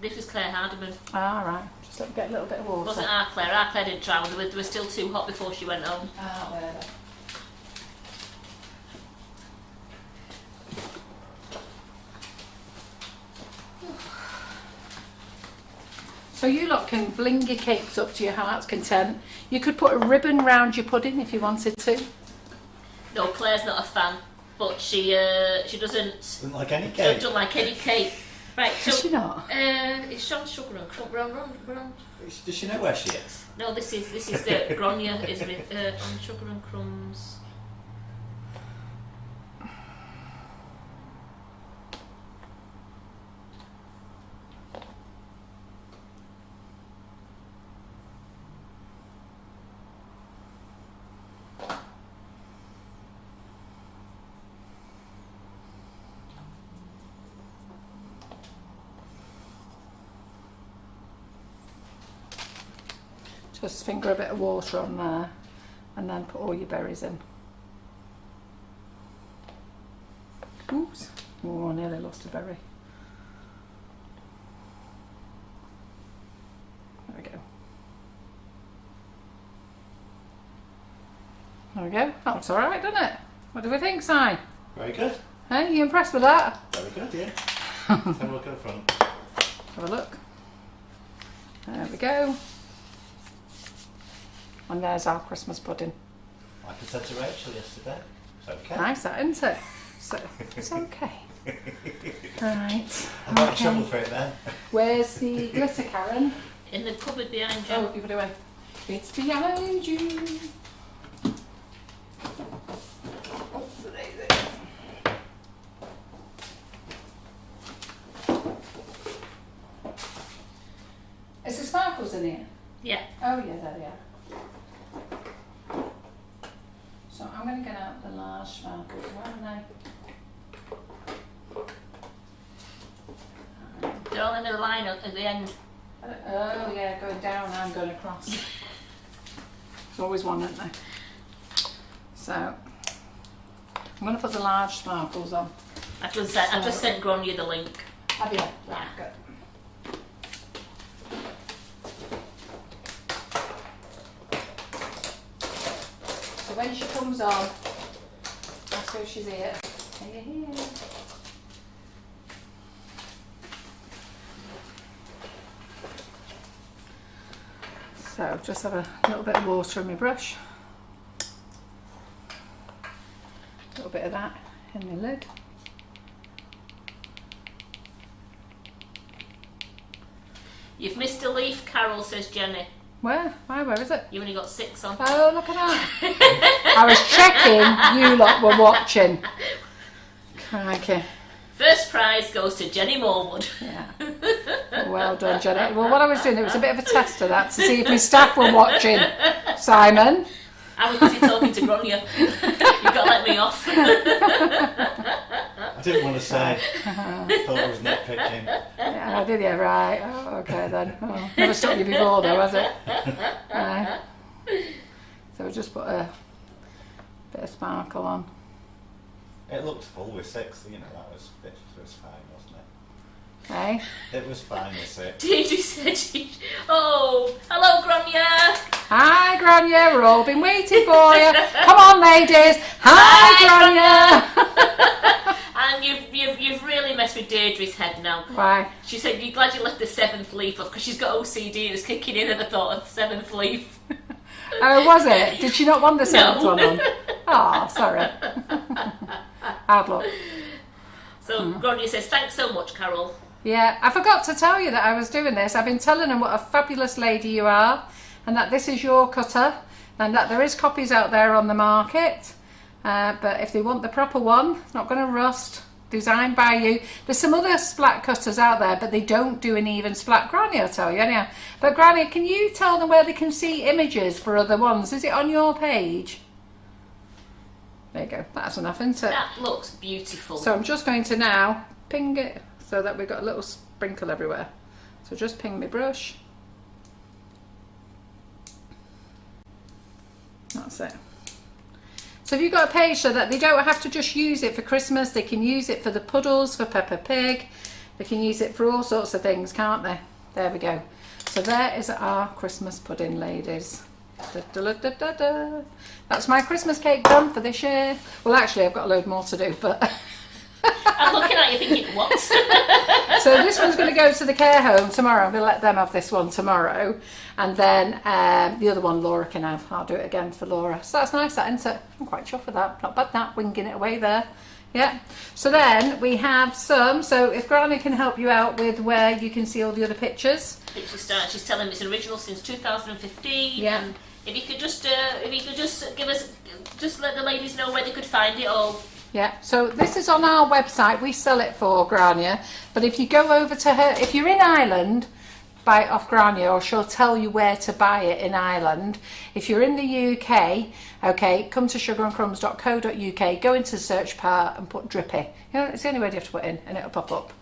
This was Claire Hardiman. Ah, right. Just let me get a little bit of water. It wasn't our Claire. Our Claire didn't try one. They were still too hot before she went home. Ah, there. So you lot can bling your cakes up to your heart's content. You could put a ribbon round your pudding if you wanted to. No, Claire's not a fan, but she doesn't. Doesn't like any cake. Doesn't like any cake. Right, so Does she not? It's on Sugar and Crumbs. Does she know where she is? No, this is the Gronya, isn't it? On Sugar and Crumbs. Just finger a bit of water on there and then put all your berries in. Oops. Oh, I nearly lost a berry. There we go. There we go. That looks alright, doesn't it? What do we think, Si? Very good. Hey, you impressed with that? Very good, yeah. Let's have a look at the front. Have a look. There we go. And there's our Christmas pudding. Like I said to Rachel yesterday, it's okay. Nice, that, isn't it? So, it's okay. Right. I might shovel for it then. Where's the glitter, Karen? In the cupboard behind you. Oh, give it away. It's behind you. Oh, is there sparkles in here? Yeah. Oh, yeah, there they are. So I'm going to get out the large sparkles, where are they? They're all in a line at the end. Oh yeah, going down and going across. There's always one, isn't there? So I'm going to put the large sparkles on. I've just sent Gronya the link. Have you? Right, good. So when she comes on, ask her if she's here. Are you here? So just have a little bit of water in my brush. A little bit of that in the lid. You've missed a leaf, Carol, says Jenny. Where? Where is it? You only got 6 on. Oh, look at that. I was checking you lot were watching. Crikey. First prize goes to Jenny Morwood. Yeah. Well done, Jenny. Well, what I was doing, it was a bit of a test of that to see if my staff were watching. Simon. I was busy talking to Gronya. You've got to let me off. I didn't want to say. Thought it was nitpicking. Yeah, did you? Right. Oh, okay then. Oh, never stopped you before though, has it? Right. So we just put a bit of sparkle on. It looked full with 6, you know, that was fine, wasn't it? Hey? It was fine with 6. Deirdre said, oh, hello, Gronya. Hi, Grania. We're all been waiting for you. Come on, ladies. Hi, Grania. And you've really messed with Deirdre's head now. Why? She said, you're glad you left the 7th leaf off because she's got OCD and it's kicking in at the thought of 7th leaf. Oh, was it? Did she not want the 7th No. one on? Oh, sorry. Hard luck. So Gronya says, thanks so much, Carol. Yeah, I forgot to tell you that I was doing this. I've been telling them what a fabulous lady you are and that this is your cutter and that there is copies out there on the market. But if they want the proper one, it's not going to rust, designed by you. There's some other splat cutters out there, but they don't do an even splat. Granny will tell you anyhow. But Granny, can you tell them where they can see images for other ones? Is it on your page? There you go. That's enough, isn't it? That looks beautiful. So I'm just going to now ping it so that we've got a little sprinkle everywhere. So just ping my brush. That's it. So if you've got a page so that they don't have to just use it for Christmas, they can use it for the puddles, for Peppa Pig, they can use it for all sorts of things, can't they? There we go. So there is our Christmas pudding, ladies. Da, da, da, da, da. That's my Christmas cake done for this year. Well, actually, I've got a load more to do, but... I'm looking at you thinking, what? So this one's going to go to the care home tomorrow. I'm going to let them have this one tomorrow. And then the other one Laura can have. I'll do it again for Laura. So that's nice, that, isn't it? I'm quite chuffed with that. Not bad, that. Winging it away there. Yeah. So then we have some. So if Granny can help you out with where you can see all the other pictures. She's telling me it's original since 2015. Yeah. And if you could just give us, just let the ladies know where they could find it all. Yeah, so this is on our website. We sell it for Grania. But if you go over to her, if you're in Ireland, buy it off Grania, or she'll tell you where to buy it in Ireland. If you're in the UK, okay, come to sugarandcrumbs.co.uk, go into the search bar and put drippy. You know, it's the only word you have to put in and it'll pop up.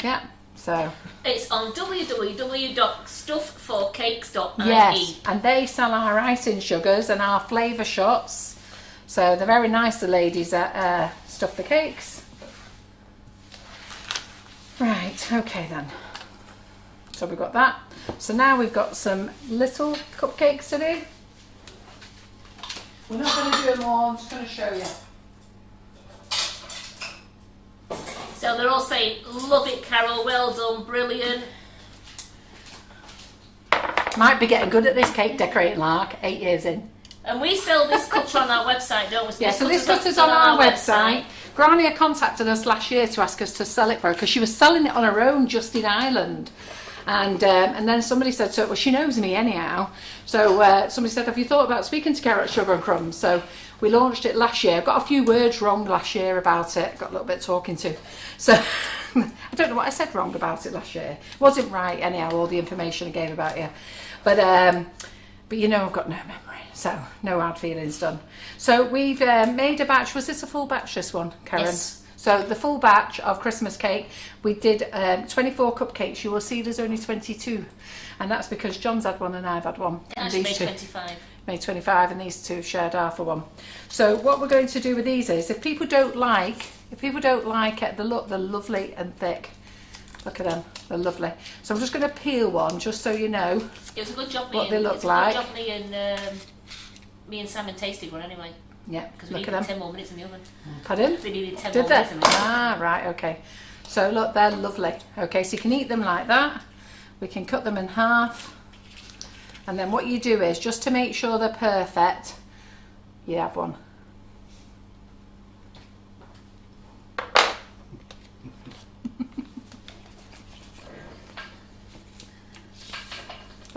Yeah, so. It's on www.stuffforcakes.ie. Yes, and they sell our icing sugars and our flavour shots. So they're very nice, the ladies that stuff the cakes. Right, okay then. So we've got that. So now we've got some little cupcakes to do. We're not going to do them all, I'm just going to show you. So they're all saying, love it, Carol, well done, brilliant. Might be getting good at this cake decorating, Lark, 8 years in. And we sell this cutter on our website, don't we? Yeah, so this cutter's on our website. Grania contacted us last year to ask us to sell it for her because she was selling it on her own just in Ireland. And then somebody said, so, well, she knows me anyhow. So somebody said, have you thought about speaking to Carrot, Sugar and Crumbs? So we launched it last year. Got a few words wrong last year about it. Got a little bit talking to. So I don't know what I said wrong about it last year. It wasn't right anyhow, all the information I gave about you. But you know I've got no memory. So, no hard feelings done. So, we've made a batch. Was this a full batch, this one, Karen? Yes. So, the full batch of Christmas cake, we did 24 cupcakes. You will see there's only 22. And that's because John's had one and I've had one. I actually made 25. Made 25 and these two shared half of one. So, what we're going to do with these is, if people don't like it, the look, they're lovely and thick. Look at them, they're lovely. So I'm just going to peel one, just so you know It was a good job what they look like. It was a good job me and Simon tasted one anyway. Yeah, Because we look needed at 10 them. more minutes in the oven. Pardon? They needed 10 Did more they? minutes in the oven. Ah, right, okay. So look, they're lovely. Okay, so you can eat them like that. We can cut them in half. And then what you do is, just to make sure they're perfect, you have one.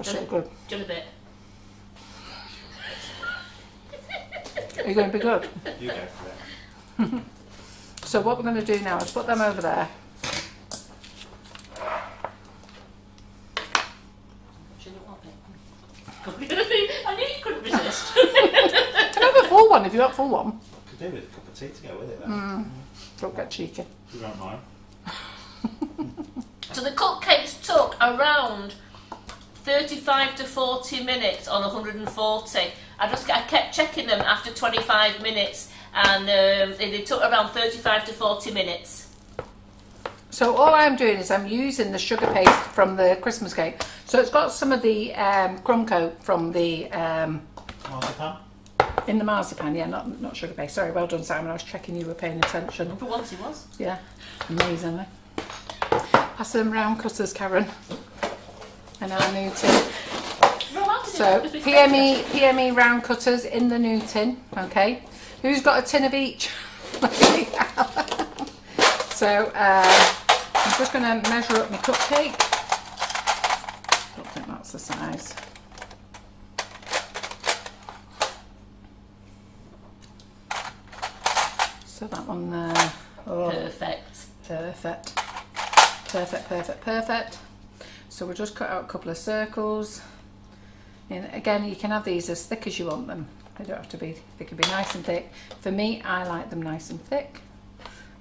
so good. Done a bit. Are you going to be good? You go for it. So what we're going to do now is put them over there. I knew you couldn't resist. Can I have a full one if you want a full one? Could do with a cup of tea to go with it then. Don't get cheeky. You don't mind. So the cupcakes took around 35 to 40 minutes on 140. I kept checking them after 25 minutes, and they took around 35 to 40 minutes. So all I'm doing is I'm using the sugar paste from the Christmas cake. So it's got some of the crumb coat from the Marzipan? in the marzipan. Yeah, not sugar paste. Sorry, well done, Simon. I was checking you were paying attention. For once he was. Yeah, amazingly. Pass them round cutters, Karen. And our new tin. So PME round cutters in the new tin. Okay. Who's got a tin of each? So I'm just going to measure up my cupcake. I don't think that's the size. So that one there. Oh, Perfect. perfect. Perfect, perfect, perfect. So we'll just cut out a couple of circles. And again, you can have these as thick as you want them. They don't have to be, they can be nice and thick. For me, I like them nice and thick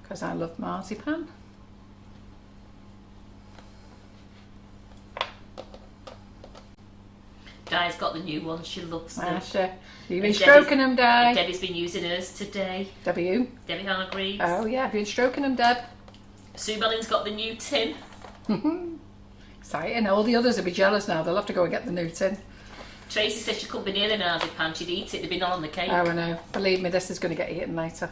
because I love marzipan. Di's got the new one, she loves them. Asha, you've been stroking them, Di. Debbie's been using hers today. W. Debbie Hargreaves. Oh yeah, have you been stroking them, Deb? Sue Belling's got the new tin. Exciting. All the others will be jealous now. They'll have to go and get the new tin. Tracy said she couldn't be near the marzipan, she'd eat it, they'd be not on the cake. Oh, I know. Believe me, this is going to get eaten later.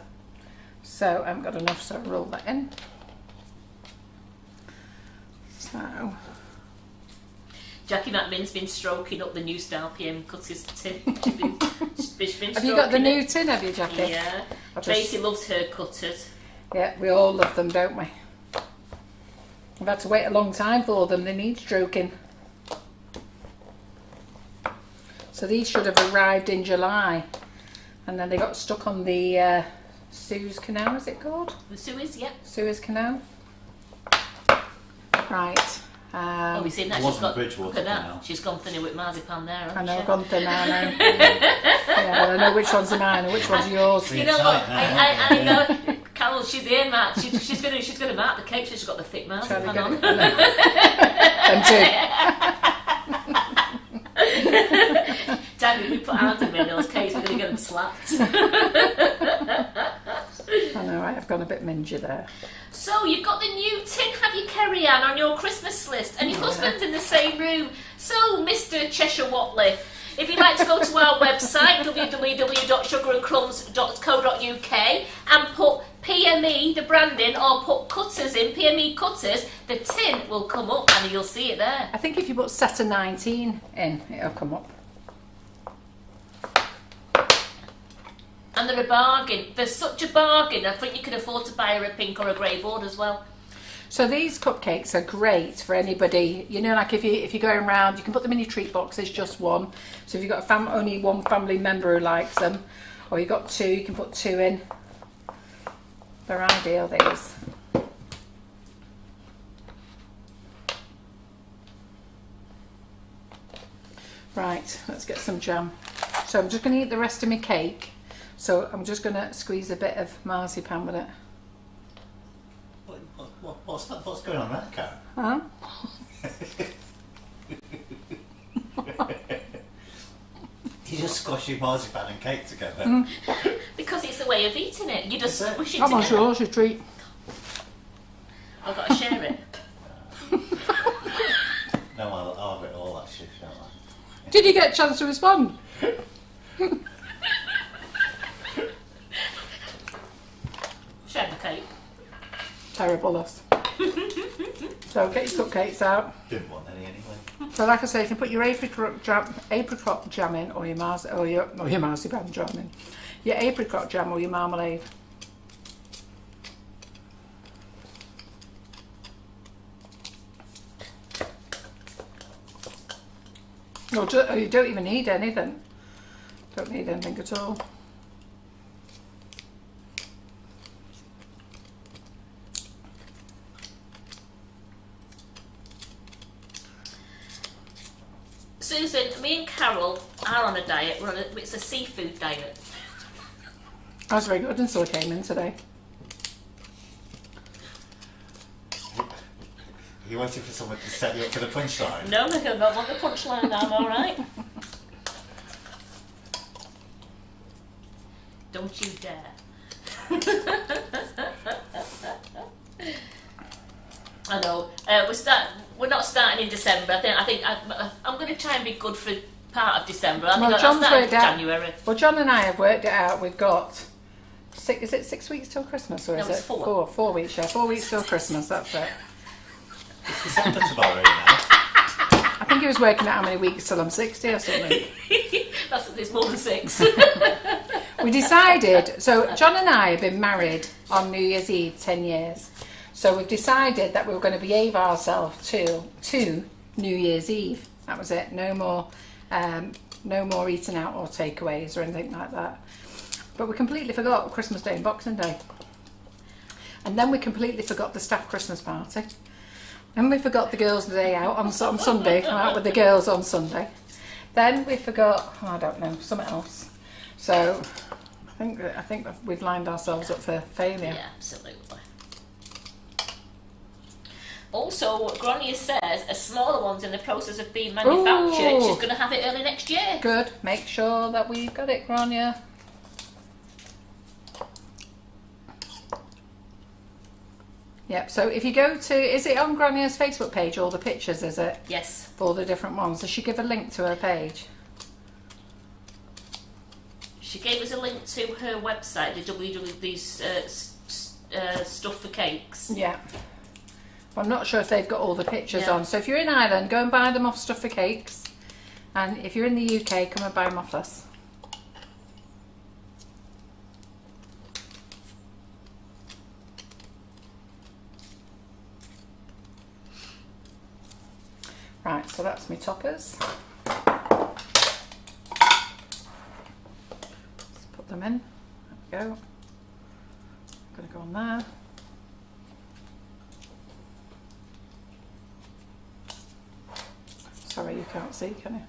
So I haven't got enough, so I'll roll that in. So. Jackie McMinn's been stroking up the new style PM cutters tin. She's been Have you got the new it. tin, have you, Jackie? Yeah. Tracy loves her cutters. Yeah, we all love them, don't we? I've had to wait a long time for them. They need stroking. So these should have arrived in July. And then they got stuck on the Suez Canal, is it called? The Suez, yep. Suez Canal. Right. Oh, we've seen that. It She's got, wasn't look at that. Canal. She's gone thinner with marzipan there, hasn't I know, she? gone thin, I know. Yeah, well, I know which ones are mine and which ones are yours. You know what? I know. Carol, she's here, Matt. She's gonna mark the cake, so she's got the thick marzipan on. Them too. Dad, if we put Adam in those cakes, we're gonna get them slapped. I know, I have gone a bit mingy there. So you've got the new tin, have you, Kerry Ann, on your Christmas list, and your husband's in the same room. So, Mr. Cheshire Watley, if you'd like to go to our website, www.sugarandcrumbs.co.uk, and put PME, the branding, or put cutters in, PME cutters, the tin will come up and you'll see it there. I think if you put set a 19 in, it'll come up. And they're a bargain. They're such a bargain. I think you can afford to buy her a pink or a grey board as well. So these cupcakes are great for anybody. You know, like if you're going around, you can put them in your treat boxes, just one. So if you've got only one family member who likes them, or you've got two, you can put two in. They're ideal, these. Right, let's get some jam. So I'm just going to eat the rest of my cake. So I'm just going to squeeze a bit of marzipan with it. What's going on there, Karen? Huh? You just squash your marzipan and cake together. Because it's the way of eating it. You just squish it Come on, together. yours, your treat. I've got to share it. No, I'll have it all, actually, shall I? Did you get a chance to respond? Share the cake. Terrible, us. So get your cupcakes out. Didn't want any anyway. So like I say, you can put your apricot jam in, or your marzipan jam in. Your apricot jam or your marmalade. Or you don't even need anything. Don't need anything at all. Susan, me and Carol are on a diet. It's a seafood diet. I was very good until I came in today. You waiting for someone to set you up for the punchline? No, I don't want the punchline. I'm all right. Don't you dare. I know. We're not starting in December. I think I'm going to try and be good for part of December. I think I'll start in January. Well, John and I have worked it out. We've got is it 6 weeks till Christmas, or is it 4? 4 weeks. Yeah, 4 weeks till Christmas. That's it. It's December tomorrow now. I think he was working out how many weeks till I'm 60 or something. It's more than 6. We decided. So John and I have been married on New Year's Eve 10 years. So we've decided that we were going to behave ourselves to New Year's Eve. That was it. No more eating out or takeaways or anything like that. But we completely forgot Christmas Day and Boxing Day. And then we completely forgot the staff Christmas party. And we forgot the girls' day out on Sunday. Out with the girls on Sunday. Then we forgot, I don't know, something else. So I think we've lined ourselves up for failure. Yeah, absolutely. Also, Grania says a smaller one's in the process of being manufactured. Ooh. She's going to have it early next year. Good. Make sure that we've got it, Grania. Yep, so if you go to, is it on Grania's Facebook page, all the pictures, is it? Yes. For all the different ones. Does she give a link to her page? She gave us a link to her website, the www stuff for cakes. Yeah. I'm not sure if they've got all the pictures Yeah. on. So if you're in Ireland, go and buy them off Stuff for Cakes. And if you're in the UK, come and buy them off us. Right, so that's my toppers. Let's put them in. There we go. I'm going to go on there. Sorry, you can't see, can you?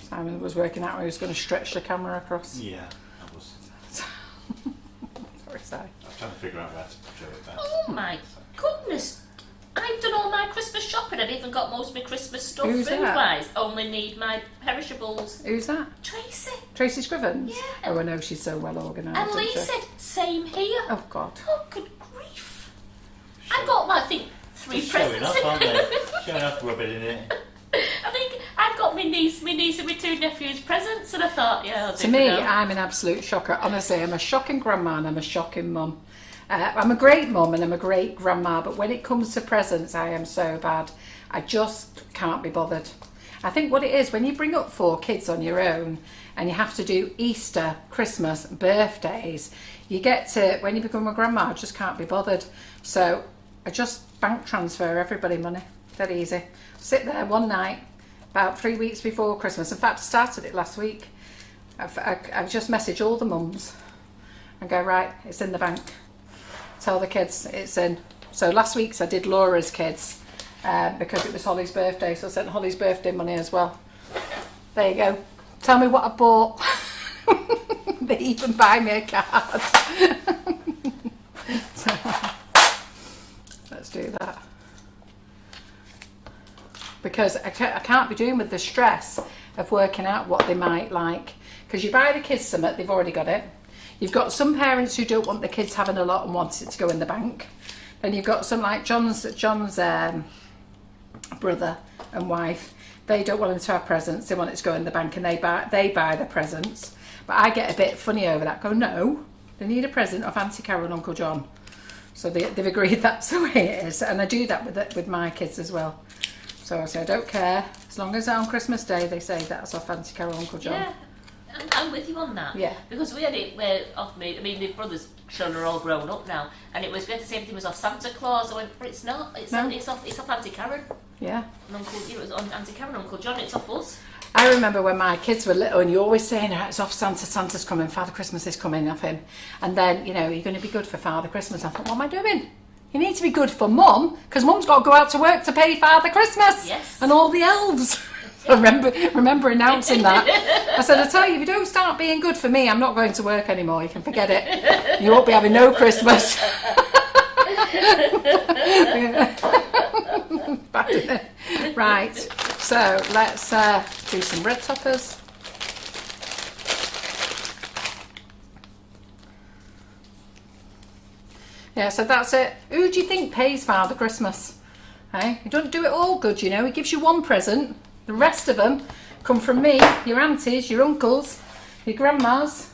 Simon was working out where he was going to stretch the camera across. Yeah, I was. Sorry, Si. I was trying to figure out where to show it best. Oh my goodness! I've done all my Christmas shopping. I've even got most of my Christmas stuff Who's that? food-wise. Only need my perishables. Who's that? Tracy. Tracy Scrivens? Yeah. Oh, I know, she's so well organised. And isn't Lee she? said, same here. Oh, God. Oh, good grief. I got, I think, 3 Just showing presents. off, aren't they? Showing off, rubbing in it. I think I've got my niece and my 2 nephews presents, and I thought, yeah, I'll do To me, it now. I'm an absolute shocker. Honestly, I'm a shocking grandma and I'm a shocking mum. I'm a great mum and I'm a great grandma, but when it comes to presents, I am so bad. I just can't be bothered. I think what it is, when you bring up 4 kids on your own and you have to do Easter, Christmas, birthdays, you get to, when you become a grandma, I just can't be bothered. So I just bank transfer everybody money. That easy. Sit there one night, about 3 weeks before Christmas. In fact, I started it last week. I've just messaged all the mums and go, right, it's in the bank. Tell the kids it's in. So last week's I did Laura's kids because it was Holly's birthday, so I sent Holly's birthday money as well. There you go. Tell me what I bought. They even buy me a card. So, let's do that. Because I can't be doing with the stress of working out what they might like. Because you buy the kids something, they've already got it. You've got some parents who don't want the kids having a lot and want it to go in the bank. Then you've got some like John's brother and wife. They don't want them to have presents. They want it to go in the bank, and they buy the presents. But I get a bit funny over that. Go, no, they need a present of Auntie Carol and Uncle John. So they've agreed that's the way it is, and I do that with my kids as well. So I say I don't care as long as on Christmas Day they say that's off Auntie Carol and Uncle John. Yeah. I'm with you on that. Yeah. Because we had it where the brothers' children are all grown up now, and it was we had to say everything was off Santa Claus. I went, but it's not. It's off Auntie Karen. Yeah. And Uncle, it was on Auntie Karen and Uncle John. It's off us. I remember when my kids were little and you always saying, it's off Santa, Santa's coming, Father Christmas is coming off him. And then, you're going to be good for Father Christmas. I thought, what am I doing? You need to be good for Mum, because Mum's got to go out to work to pay Father Christmas. Yes. And all the elves. I remember announcing that. I said, I tell you, if you don't start being good for me, I'm not going to work anymore. You can forget it. You won't be having no Christmas. Bad, isn't it? Right, so let's do some bread toppers. Yeah, so that's it. Who do you think pays Father Christmas? Hey, he doesn't do it all good, He gives you one present. The rest of them come from me, your aunties, your uncles, your grandmas.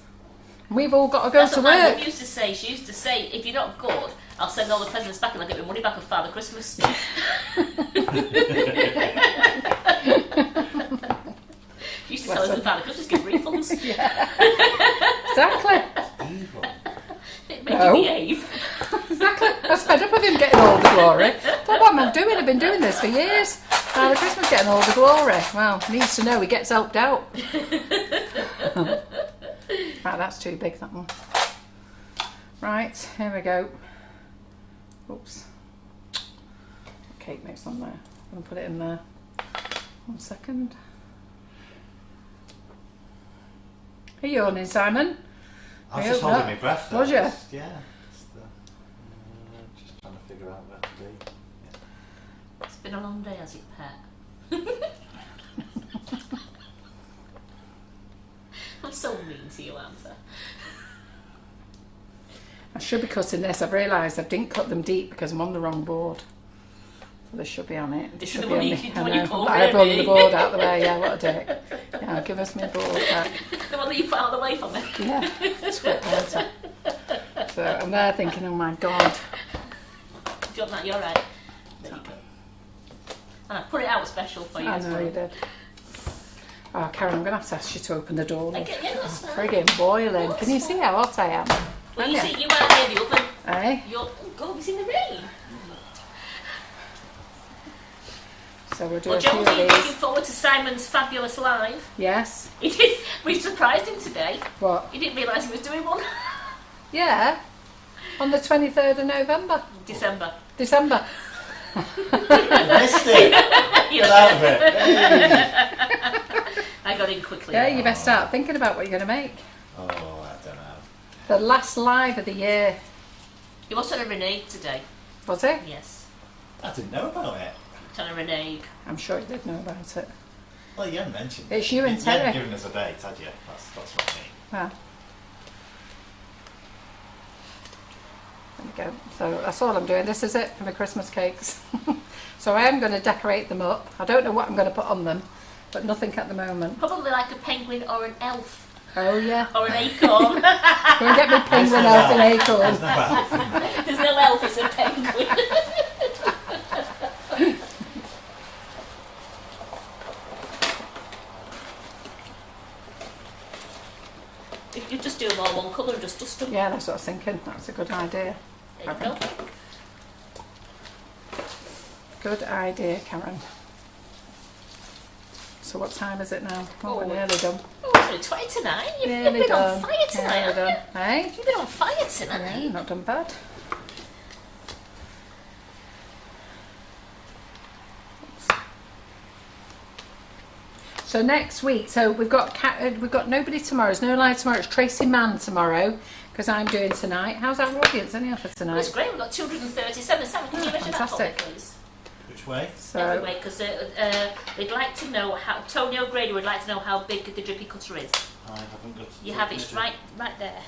We've all got to go to work. That's what my mum used to say. She used to say, if you're not good, I'll send all the presents back and I'll get my money back of Father Christmas. She used to tell us that Father Christmas gives refunds. Yeah. Exactly. Evil. It made you behave. Exactly. I was fed up with him getting all the glory. But what am I doing? I've been doing this for years. Father Christmas getting all the glory. Well, he needs to know he gets helped out. Right, that's too big, that one. Right, here we go. Oops. Cake mix on there. I'm going to put it in there. 1 second. Are you yawning, Simon? I was just holding my breath there. Was you? Yeah. Just trying to figure out where to be. Yeah. It's been a long day, has it, Pet? I'm so mean to you, Anta. I should be cutting this. I've realised I didn't cut them deep because I'm on the wrong board. So this should be on it. This is the one you pulled I pulled the board out of the way. Yeah, what a dick. Yeah, give us my board back. The one that you put out of the way for me. Yeah, twit, aren't I? So I'm there thinking, oh my God. Do you want that? You're right. There you go. And I put it out special for you. I as know well. you did. Oh, Karen, I'm going to have to ask you to open the door. Yeah, that's fine. Friggin' boiling. Can you see how hot I am? Well, you see, you weren't near the oven. Eh? Oh, God, it's in the rain. So we'll do Well, a few Jones, of are you looking these. forward to Simon's fabulous live? Yes. He did. We surprised him today. What? He didn't realise he was doing one. Yeah. On the 23rd of November. December. I missed it. Get out of it. Hey. I got in quickly. Yeah, you best start thinking about what you're going to make. Oh, I don't know. The last live of the year. He was trying to renege today. Was it? Yes. I didn't know about it. Trying to renege. I'm sure you did know about it. Well, you hadn't mentioned It's you and You Terry. hadn't given us a date, had you? That's what I mean. Well. There we go. So that's all I'm doing. This is it for my Christmas cakes. So I am going to decorate them up. I don't know what I'm going to put on them, but nothing at the moment. Probably like a penguin or an elf. Oh yeah. Or an acorn. Go and get me penguin elf and acorn. There's no elf. There's no elf, it's a penguin. If you just do them all one colour and just dust them. Yeah, that's what I was thinking. That's a good idea. There you go. Good idea, Karen. So what time is it now? Oh, we're Oh. nearly done. Oh, it's only 20 tonight. You've Nearly been done. on fire tonight, Nearly haven't done. you? Hey? You've been on fire Yeah, tonight. not done bad. So next week, so we've got nobody tomorrow. There's no live tomorrow. It's Tracy Mann tomorrow because I'm doing tonight. How's our audience anyhow for Well, it's tonight? great. We've got 237. Sam, can you measure that for me, fantastic. please? Which way? So Everywhere, because they'd like to know how. Tony O'Grady would like to know how big the drippy cutter is. I haven't got. You have it right there.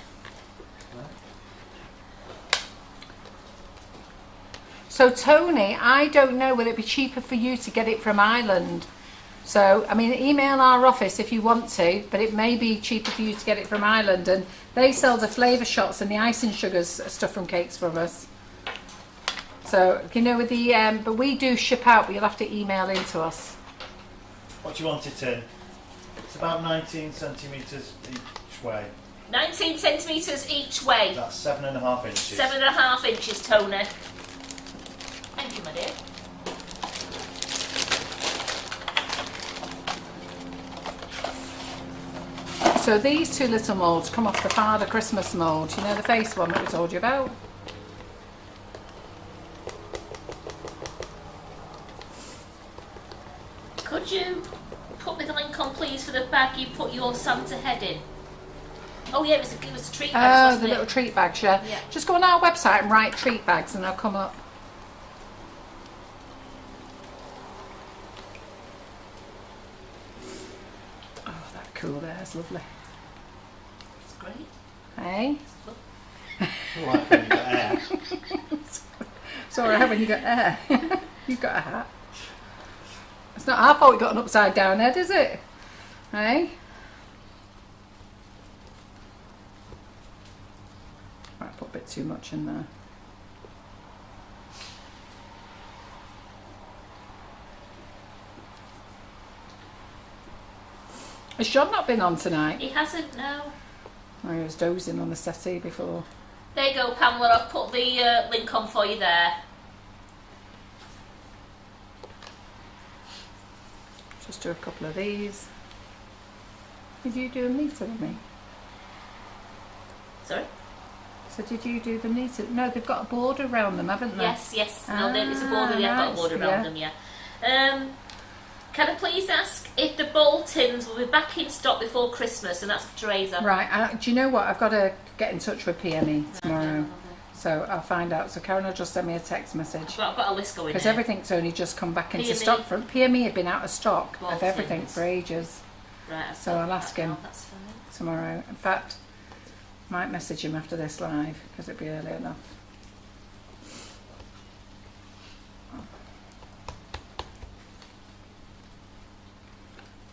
So Tony, I don't know whether it'd be cheaper for you to get it from Ireland. So, I mean, email our office if you want to, but it may be cheaper for you to get it from Ireland. And they sell the flavour shots and the icing sugars stuff from cakes from us. So, you know, with the, but we do ship out, but you'll have to email in to us. What do you want it in? It's about 19 centimetres each way. 19 centimetres each way. That's 7.5 inches. 7.5 inches, Tony. Thank you, my dear. So these two little moulds come off the Father Christmas mould. You know the face one that we told you about? Could you put me the link on, please, for the bag you put your Santa head in? Oh yeah, it was a treat bags, Oh, wasn't the it? little treat bags, yeah. Yeah. Just go on our website and write treat bags and they'll come up. Oh, that cool there is lovely. It's great. Hey? Like when you got air. It's alright when you got air. You've got a hat. It's not our fault you got an upside down head, is it? Hey? Right, put a bit too much in there. Has John not been on tonight? He hasn't, no. Oh, he was dozing on the settee before. There you go, Pamela. I've put the link on for you there. Just do a couple of these. Did you do them neater than me? Sorry? So did you do them neater? No, they've got a border around them, haven't they? Yes, yes. No, it's a border. They've got a border around them, yeah. Can I please ask if the bowl tins will be back in stock before Christmas? And that's for Teresa. Right. Do you know what? I've got to get in touch with PME tomorrow. Okay. So I'll find out. So Karen will just send me a text message. I've got a list going Because there. everything's only just come back into PME. stock. From PME had been out of stock Bowl of everything tins. for ages Right, I've So got I'll that ask him. now, that's fine. tomorrow. In fact, might message him after this live because it'll be early enough.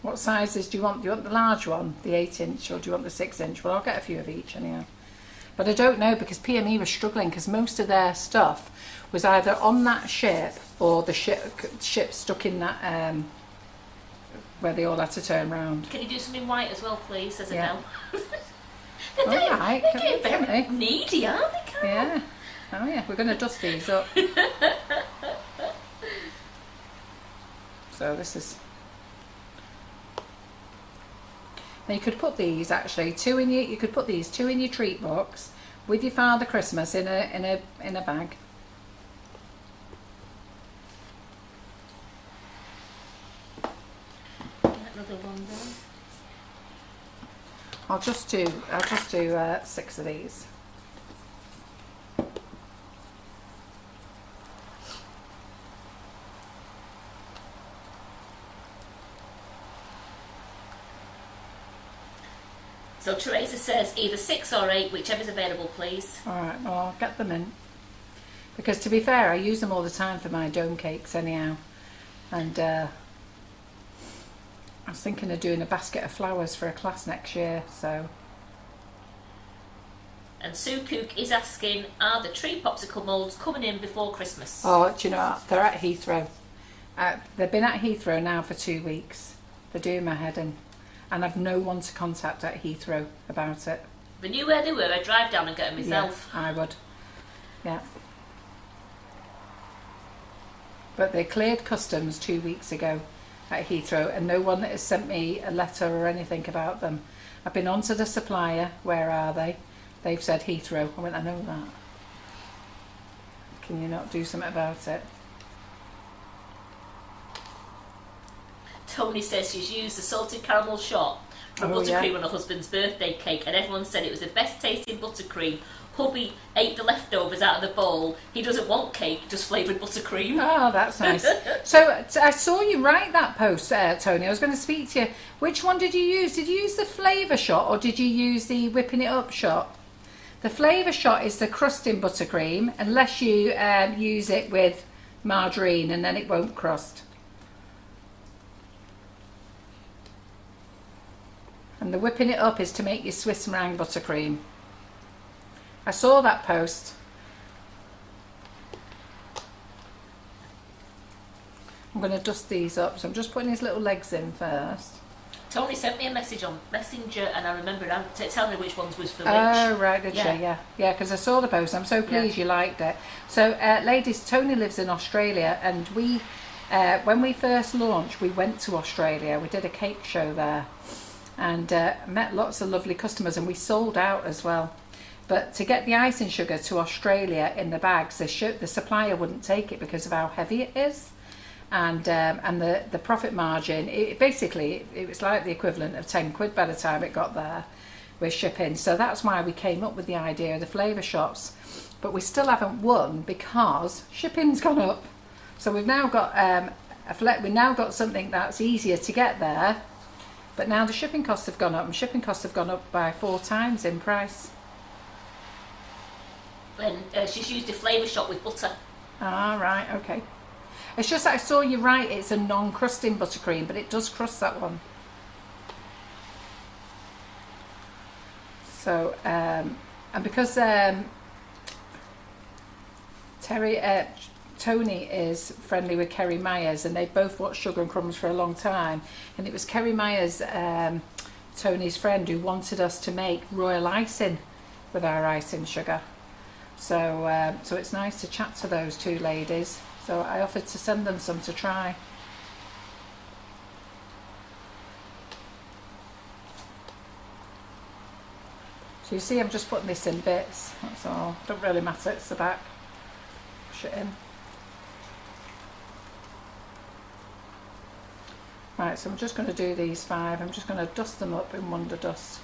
What sizes do you want? Do you want the large one, the 8-inch, or do you want the 6-inch? Well, I'll get a few of each anyhow. But I don't know because PME was struggling because most of their stuff was either on that ship or the ship stuck in that where they all had to turn round. Can you do something white as well, please, as a Yeah. no? All right, They're getting very okay. needy, aren't they, Carol? Yeah. Oh yeah, we're going to dust these up. So this is. Now you could put these actually two in your. You could put these two in your treat box with your Father Christmas in a bag. Another one then. I'll just do 6 of these. So Teresa says either 6 or 8, whichever's available, please. All right, well, I'll get them in. Because to be fair, I use them all the time for my dome cakes anyhow. And I was thinking of doing a basket of flowers for a class next year, so. And Sue Cook is asking, are the tree popsicle moulds coming in before Christmas? Oh, do you know what? They're at Heathrow. They've been at Heathrow now for 2 weeks. They're doing my head in. And I've no one to contact at Heathrow about it. If I knew where they were, I'd drive down and get them myself. Yeah, I would. Yeah. But they cleared customs 2 weeks ago at Heathrow and no one has sent me a letter or anything about them. I've been on to the supplier, where are they? They've said Heathrow. I went, I know that. Can you not do something about it? Tony says she's used the salted caramel shot from buttercream on her husband's birthday cake, and everyone said it was the best tasting buttercream. Hubby ate the leftovers out of the bowl. He doesn't want cake, just flavoured buttercream. Oh, that's nice. So I saw you write that post, Tony. I was going to speak to you. Which one did you use? Did you use the flavour shot or did you use the whipping it up shot? The flavour shot is the crusting buttercream, unless you use it with margarine, and then it won't crust. And the whipping it up is to make your Swiss meringue buttercream. I saw that post. I'm going to dust these up, so I'm just putting his little legs in first. Tony sent me a message on Messenger, and I remember telling her which ones was for which. Oh, right, did she? Yeah. Yeah, because I saw the post. I'm so pleased you liked it. So, ladies, Tony lives in Australia, and we, when we first launched, we went to Australia. We did a cake show there, and met lots of lovely customers, and we sold out as well. But to get the icing sugar to Australia in the bags, the supplier wouldn't take it because of how heavy it is. And the profit margin, it was like the equivalent of 10 quid by the time it got there with shipping. So that's why we came up with the idea of the flavour shops. But we still haven't won because shipping's gone up. So we've now got something that's easier to get there. But now the shipping costs have gone up, and shipping costs have gone up by 4 times in price. And she's used a flavour shop with butter. Ah, right, okay. It's just that I saw you right, it's a non-crusting buttercream, but it does crust, that one. So, and because Tony is friendly with Kerry Myers, and they both watched Sugar and Crumbs for a long time, and it was Kerry Myers, Tony's friend, who wanted us to make royal icing with our icing sugar. So, so it's nice to chat to those two ladies. So I offered to send them some to try. So you see, I'm just putting this in bits, that's all. Don't really matter, it's the back. Push it in. Right, so I'm just going to do these 5. I'm just going to dust them up in Wonder Dust,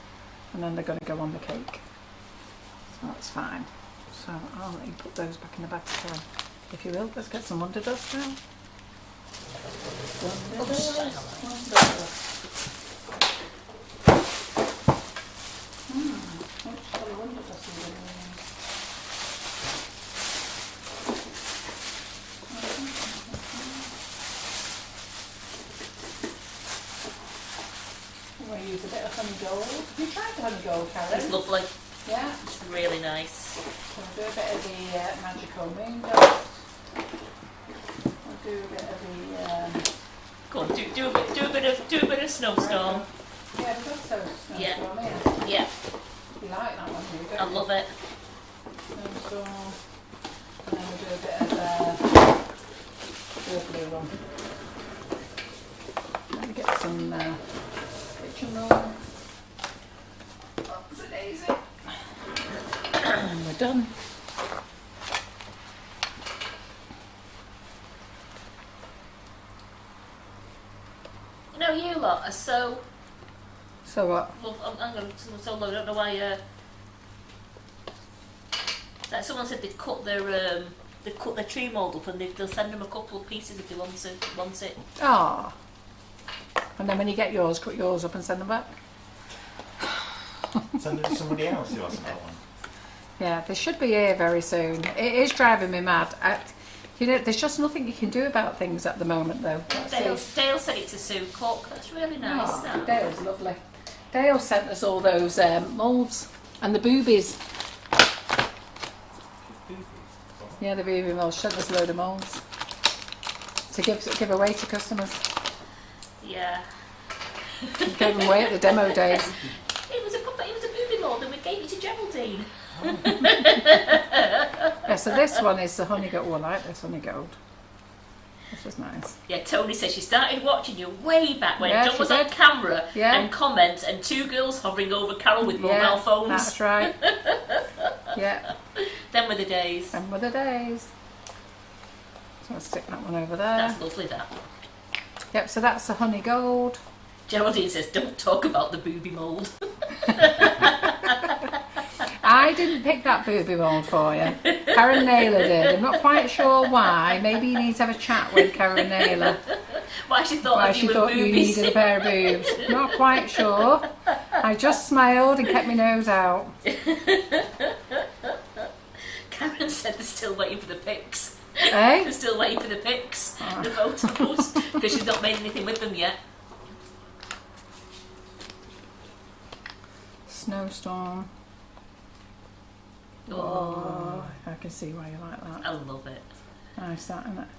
and then they're going to go on the cake. So that's fine. So I'll let you put those back in the bag, so if you will. Let's get some Wonder Dust now. Wonder Dust, Wonder Dust. Which colour Wonder Dust is in there? I'm going to use a bit of honey gold. Have you tried the honey gold, Karen? It's lovely. Yeah? It's really nice. So I'll do a bit of the magical moon dust. I'll do a bit of the. Go on, do a bit of snowstorm. Yeah, we've got snowstorm here. Yeah. You like that one, do you? I love it. Snowstorm. And then we'll do a bit of the blue one. Let me get some kitchen roll. That's a daisy. And we're done. You know, you lot are so. So what? Well, I'm going to so low. I don't know why. Like someone said they've cut their tree mould up, and they'll send them a couple of pieces if they want it. Ah. And then when you get yours, cut yours up and send them back. Send it to somebody else who hasn't got one. Yeah, they should be here very soon. It is driving me mad. You know, there's just nothing you can do about things at the moment, though. Dale said it to Sue Cook. That's really nice. Oh, Dale's lovely. Dale sent us all those moulds and the boobies. Yeah, the booby moulds. Sent us a load of moulds to give away to customers. Yeah. Gave them away at the demo days. It was a booby mould, and we gave it to Geraldine. Yeah, so this one is the honey gold. Oh, I like this honey gold. This is nice. Yeah, Tony says she started watching you way back when John was did. on camera Yeah. and comments, and 2 girls hovering over Carol with mobile phones. That's right. Yeah. Them were the days. Them were the days. So I'll stick that one over there. That's lovely, that. Yep, so that's the honey gold. Geraldine says, don't talk about the booby mould. I didn't pick that booby mould for you. Karen Naylor did. I'm not quite sure why. Maybe you need to have a chat with Karen Naylor. Why she thought you needed a pair of boobs. Not quite sure. I just smiled and kept my nose out. Karen said they're still waiting for the pics. Eh? They're still waiting for the pics, the photos, because she's not made anything with them yet. Snowstorm. Oh, I can see why you like that. I love it. Nice, that, isn't it?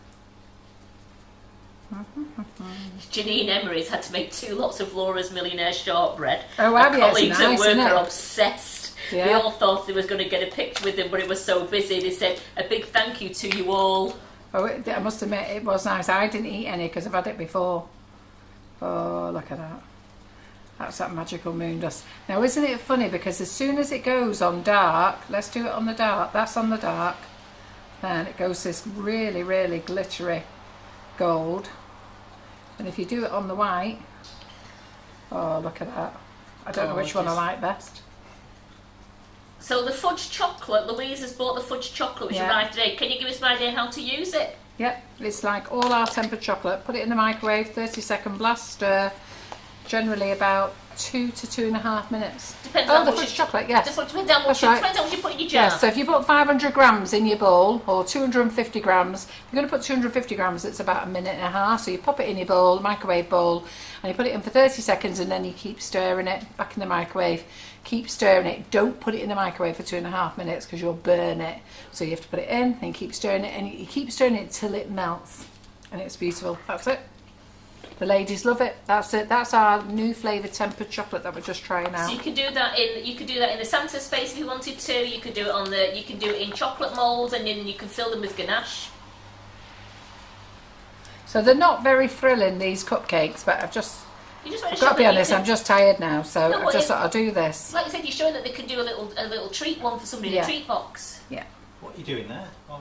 Janine Emery's had to make 2 lots of Laura's Millionaire Shortbread. Oh, Our have you? It's colleagues nice, at work isn't are it? obsessed. Yeah. They all thought they was going to get a picture with him, but it was so busy. They said, a big thank you to you all. Oh, I must admit, it was nice. I didn't eat any because I've had it before. Oh, look at that. That's that magical moon dust. Now, isn't it funny? Because as soon as it goes on dark, let's do it on the dark. That's on the dark. Then it goes this really, really glittery gold. And if you do it on the white, oh, look at that. I don't know which one I like best. So the fudge chocolate, Louise has bought the fudge chocolate which arrived today. Can you give us an idea how to use it? Yep, it's like all our tempered chocolate. Put it in the microwave, 30-second blast, stir. Generally about 2 to 2.5 minutes. Depends on the fudge chocolate, yes. Depends on what you put in your jar. Yes, so if you put 500 grams in your bowl, or 250 grams, if you're going to put 250 grams, it's about 1.5 minutes. So you pop it in your bowl, microwave bowl, and you put it in for 30 seconds, and then you keep stirring it back in the microwave. Keep stirring it. Don't put it in the microwave for 2.5 minutes because you'll burn it. So you have to put it in, and keep stirring it, and you keep stirring it till it melts, and it's beautiful. That's it. The ladies love it. That's it. That's our new flavoured tempered chocolate that we're just trying out. So you could do that in the Santa space if you wanted to. You could do it in chocolate moulds, and then you can fill them with ganache. So they're not very thrilling, these cupcakes, but I've got to be honest, I'm just tired now, so I just thought I'll do this. Like you said, you're showing that they can do a little treat one for somebody in a treat box. Yeah. What are you doing there? What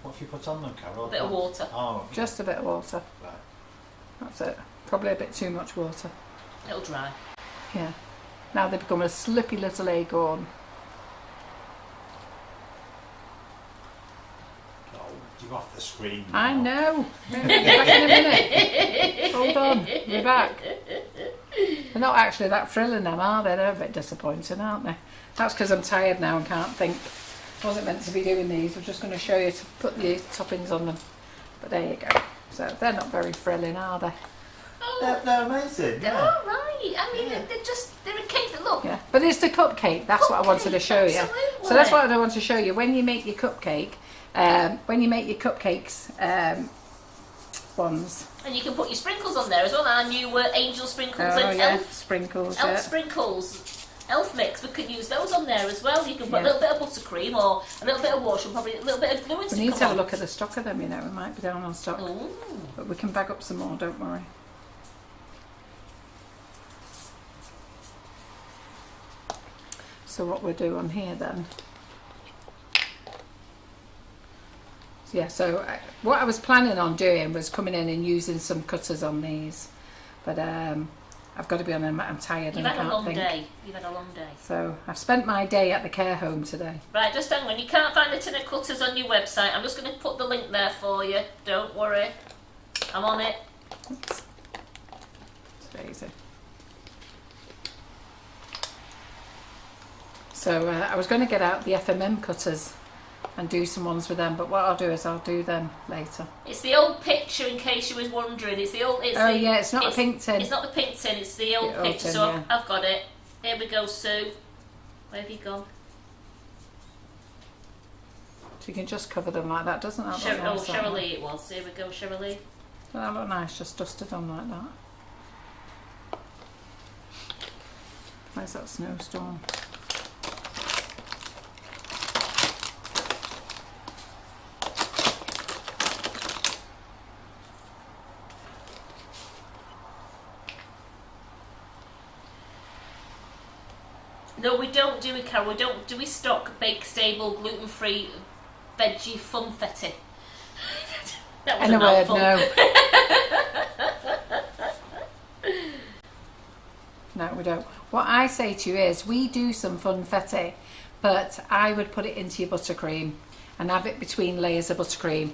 have you put on them, Carol? A bit of water. Oh. Just a bit of water. Right. That's it. Probably a bit too much water. It'll dry. Yeah. Now they become a slippy little acorn. Oh, you're off the screen now. I know. We'll be back in a minute. Hold on. We're back. They're not actually that thrilling, them, are they? They're a bit disappointing, aren't they? That's because I'm tired now and can't think. I wasn't meant to be doing these. I'm just going to show you to put the toppings on them. But there you go. So they're not very thrilling, are they? Oh, They're amazing. they're all right. I mean, they're a cake that look. Yeah, but it's the cupcake. That's what I wanted to show you. Absolutely. So that's what I want to show you. When you make your cupcake, cupcakes ones. And you can put your sprinkles on there as well. Our new angel sprinkles and elf sprinkles. Elf sprinkles. Elf mix, we could use those on there as well. You can put a little bit of buttercream or a little bit of water and probably a little bit of glue. We need to have a look at the stock of them, you know. We might be down on stock. Ooh. But we can bag up some more, don't worry. So what we'll do on here then. Yeah, so what I was planning on doing was coming in and using some cutters on these. But I've got to be honest, I'm tired and I can't think. You've had a long day. So I've spent my day at the care home today. Right, just hang on. You can't find the tin of cutters on your website. I'm just going to put the link there for you. Don't worry. I'm on it. Oops. It's easy. So I was going to get out the FMM cutters and do some ones with them, but what I'll do is I'll do them later. It's the old picture, in case you was wondering. It's the old. It's it's not a pink tin. It's not the pink tin. It's the old picture. Tin, so yeah. I've got it. Here we go, Sue. Where have you gone? So you can just cover them like that, doesn't that look nice? Cheryl Lee it was. Here we go, Cheryl Lee. Doesn't that look nice, just dusted on like that? Where's that snowstorm? No, we don't do it, Carol. Do we stock bake stable, gluten-free, veggie funfetti? That was In a word, no. No, we don't. What I say to you is, we do some funfetti, but I would put it into your buttercream and have it between layers of buttercream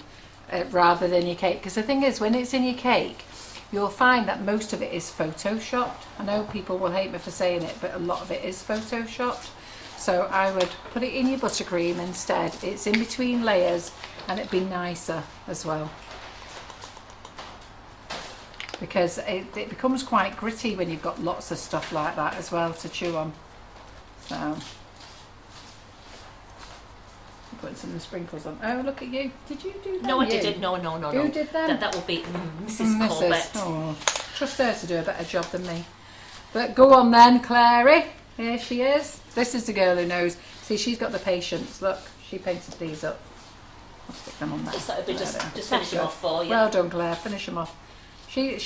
rather than your cake. Because the thing is, when it's in your cake, you'll find that most of it is photoshopped. I know people will hate me for saying it, but a lot of it is photoshopped. So I would put it in your buttercream instead. It's in between layers and it'd be nicer as well. Because it becomes quite gritty when you've got lots of stuff like that as well to chew on. So put some of the sprinkles on. Oh, look at you. Did you do that? No, I didn't. No. Who did them? That will be Mrs. Corbett. Oh, trust her to do a better job than me. But go on then, Clary. Here she is. This is the girl who knows. See, she's got the patience. Look, she painted these up. I'll stick them on there. Just finish them off for you. Well done, Claire. Finish them off. She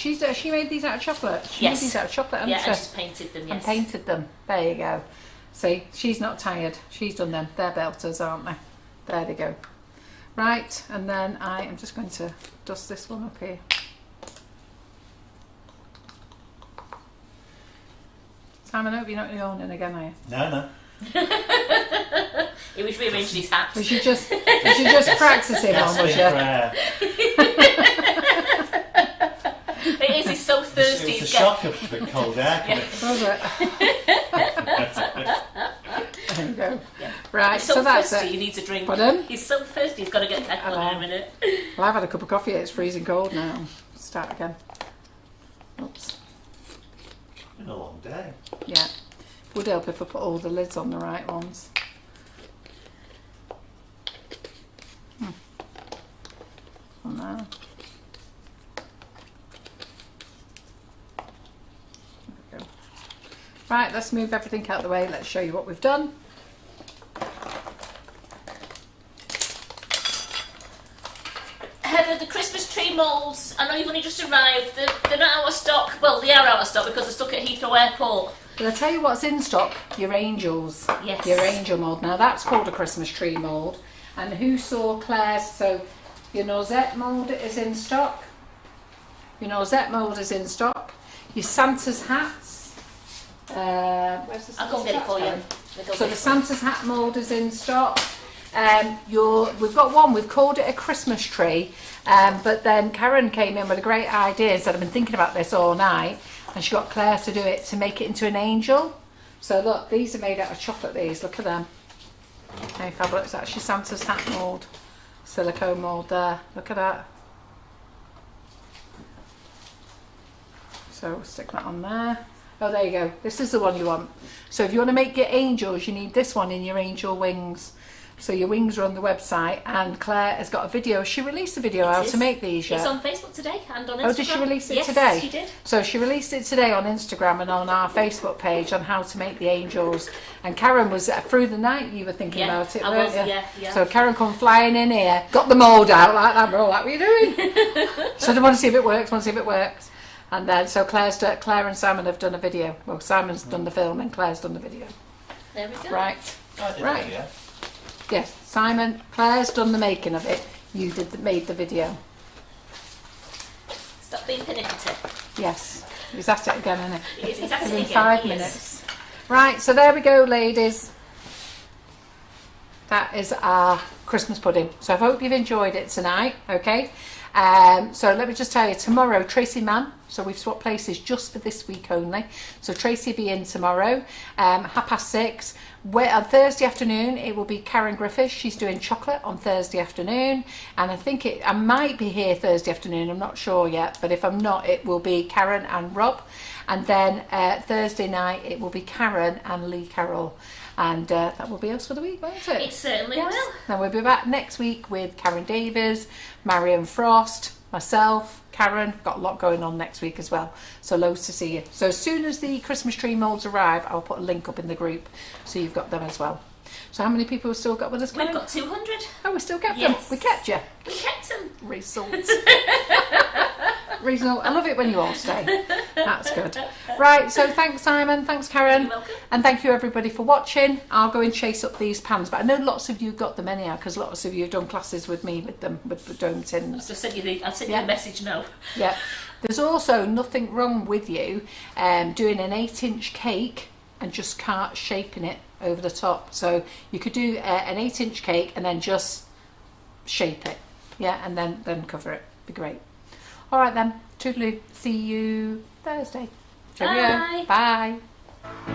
made these out of chocolate. She made these out of chocolate and and she's painted them. Yes. And painted them. There you go. See, she's not tired. She's done them. They're belters, aren't they? There they go. Right, and then I am just going to dust this one up here. Simon, I hope you're not yawning again, are you? No. He was rearranging his hat. Was you just practicing on, was you? It is, he's so thirsty. It's a shock of the cold air coming. Was it? There you go. Yeah. Right, He's so that's thirsty, it. he needs a drink. Pardon? He's so thirsty, he's got to get kettle in a minute. Well, I've had a cup of coffee, it's freezing cold now. Start again. Oops. It's been a long day. Yeah. Would help if I put all the lids on the right ones. On there. There we go. Right, let's move everything out of the way. Let's show you what we've done. Heather, the Christmas tree moulds, I know you've only just arrived, they're not out of stock. Well, they are out of stock because they're stuck at Heathrow Airport. But I'll tell you what's in stock, your angels. Yes. Your angel mould. Now that's called a Christmas tree mould. And who saw Claire's? So your Noisette mould is in stock. Your Noisette mould is in stock. Your Santa's hats. Where's the I'll go and get it for you. So the Santa's hat mould is in stock. We've got one, we've called it a Christmas tree, but then Karen came in with a great idea, said I've been thinking about this all night, and she got Claire to do it to make it into an angel. So look, these are made out of chocolate, these, look at them. Hey, fabulous, it's actually Santa's hat mould, silicone mould there, look at that. So we'll stick that on there. Oh, there you go, this is the one you want. So if you want to make your angels, you need this one in your angel wings. So your wings are on the website, and Claire has got a video. She released a video how to make these. It's on Facebook today and on Instagram. Oh, did she release it yes, today? Yes, she did. So she released it today on Instagram and on our Facebook page on how to make the angels. And Karen was through the night. You were thinking about it, weren't you? Yeah. So Karen come flying in here, got the mould out like that. We're all like, what are you doing? So I want to see if it works. And then so Claire and Simon have done a video. Well, Simon's done the film and Claire's done the video. There we go. Right. I did Right. it, yeah. Yes, Simon, Claire's done the making of it. You made the video. Stop being pernickety. Yes, he's at it again, isn't he? He's at it Within again. 5 he is. minutes. Right, so there we go, ladies. That is our Christmas pudding. So I hope you've enjoyed it tonight, okay? So let me just tell you, tomorrow, Tracy Mann, so we've swapped places just for this week only. So Tracy will be in tomorrow, 6:30. On Thursday afternoon, it will be Karen Griffiths. She's doing chocolate on Thursday afternoon. And I think I might be here Thursday afternoon, I'm not sure yet. But if I'm not, it will be Karen and Rob. And then Thursday night, it will be Karen and Lee Carroll. And that will be us for the week, won't it? It certainly will. Then we'll be back next week with Karen Davies, Marion Frost, myself, Karen. Got a lot going on next week as well. So loads to see you. So as soon as the Christmas tree moulds arrive, I'll put a link up in the group so you've got them as well. So how many people have still got with us, Karen? We've got 200. Oh, we still kept Yes. them. We kept you. We kept them. Results. Reasonable. I love it when you all stay. That's good. Right, so thanks Simon, thanks Karen. You're welcome. And thank you everybody for watching. I'll go and chase up these pans, but I know lots of you got them anyhow because lots of you have done classes with me with them, with the dome tins. I've just sent you you Yeah. a message now. Yeah. There's also nothing wrong with you doing an 8-inch cake and just shaping it over the top. So you could do an 8-inch cake and then just shape it. Yeah, and then cover it. Be great. All right then. Toodaloo. See you Thursday. Cheerio. Bye. Bye.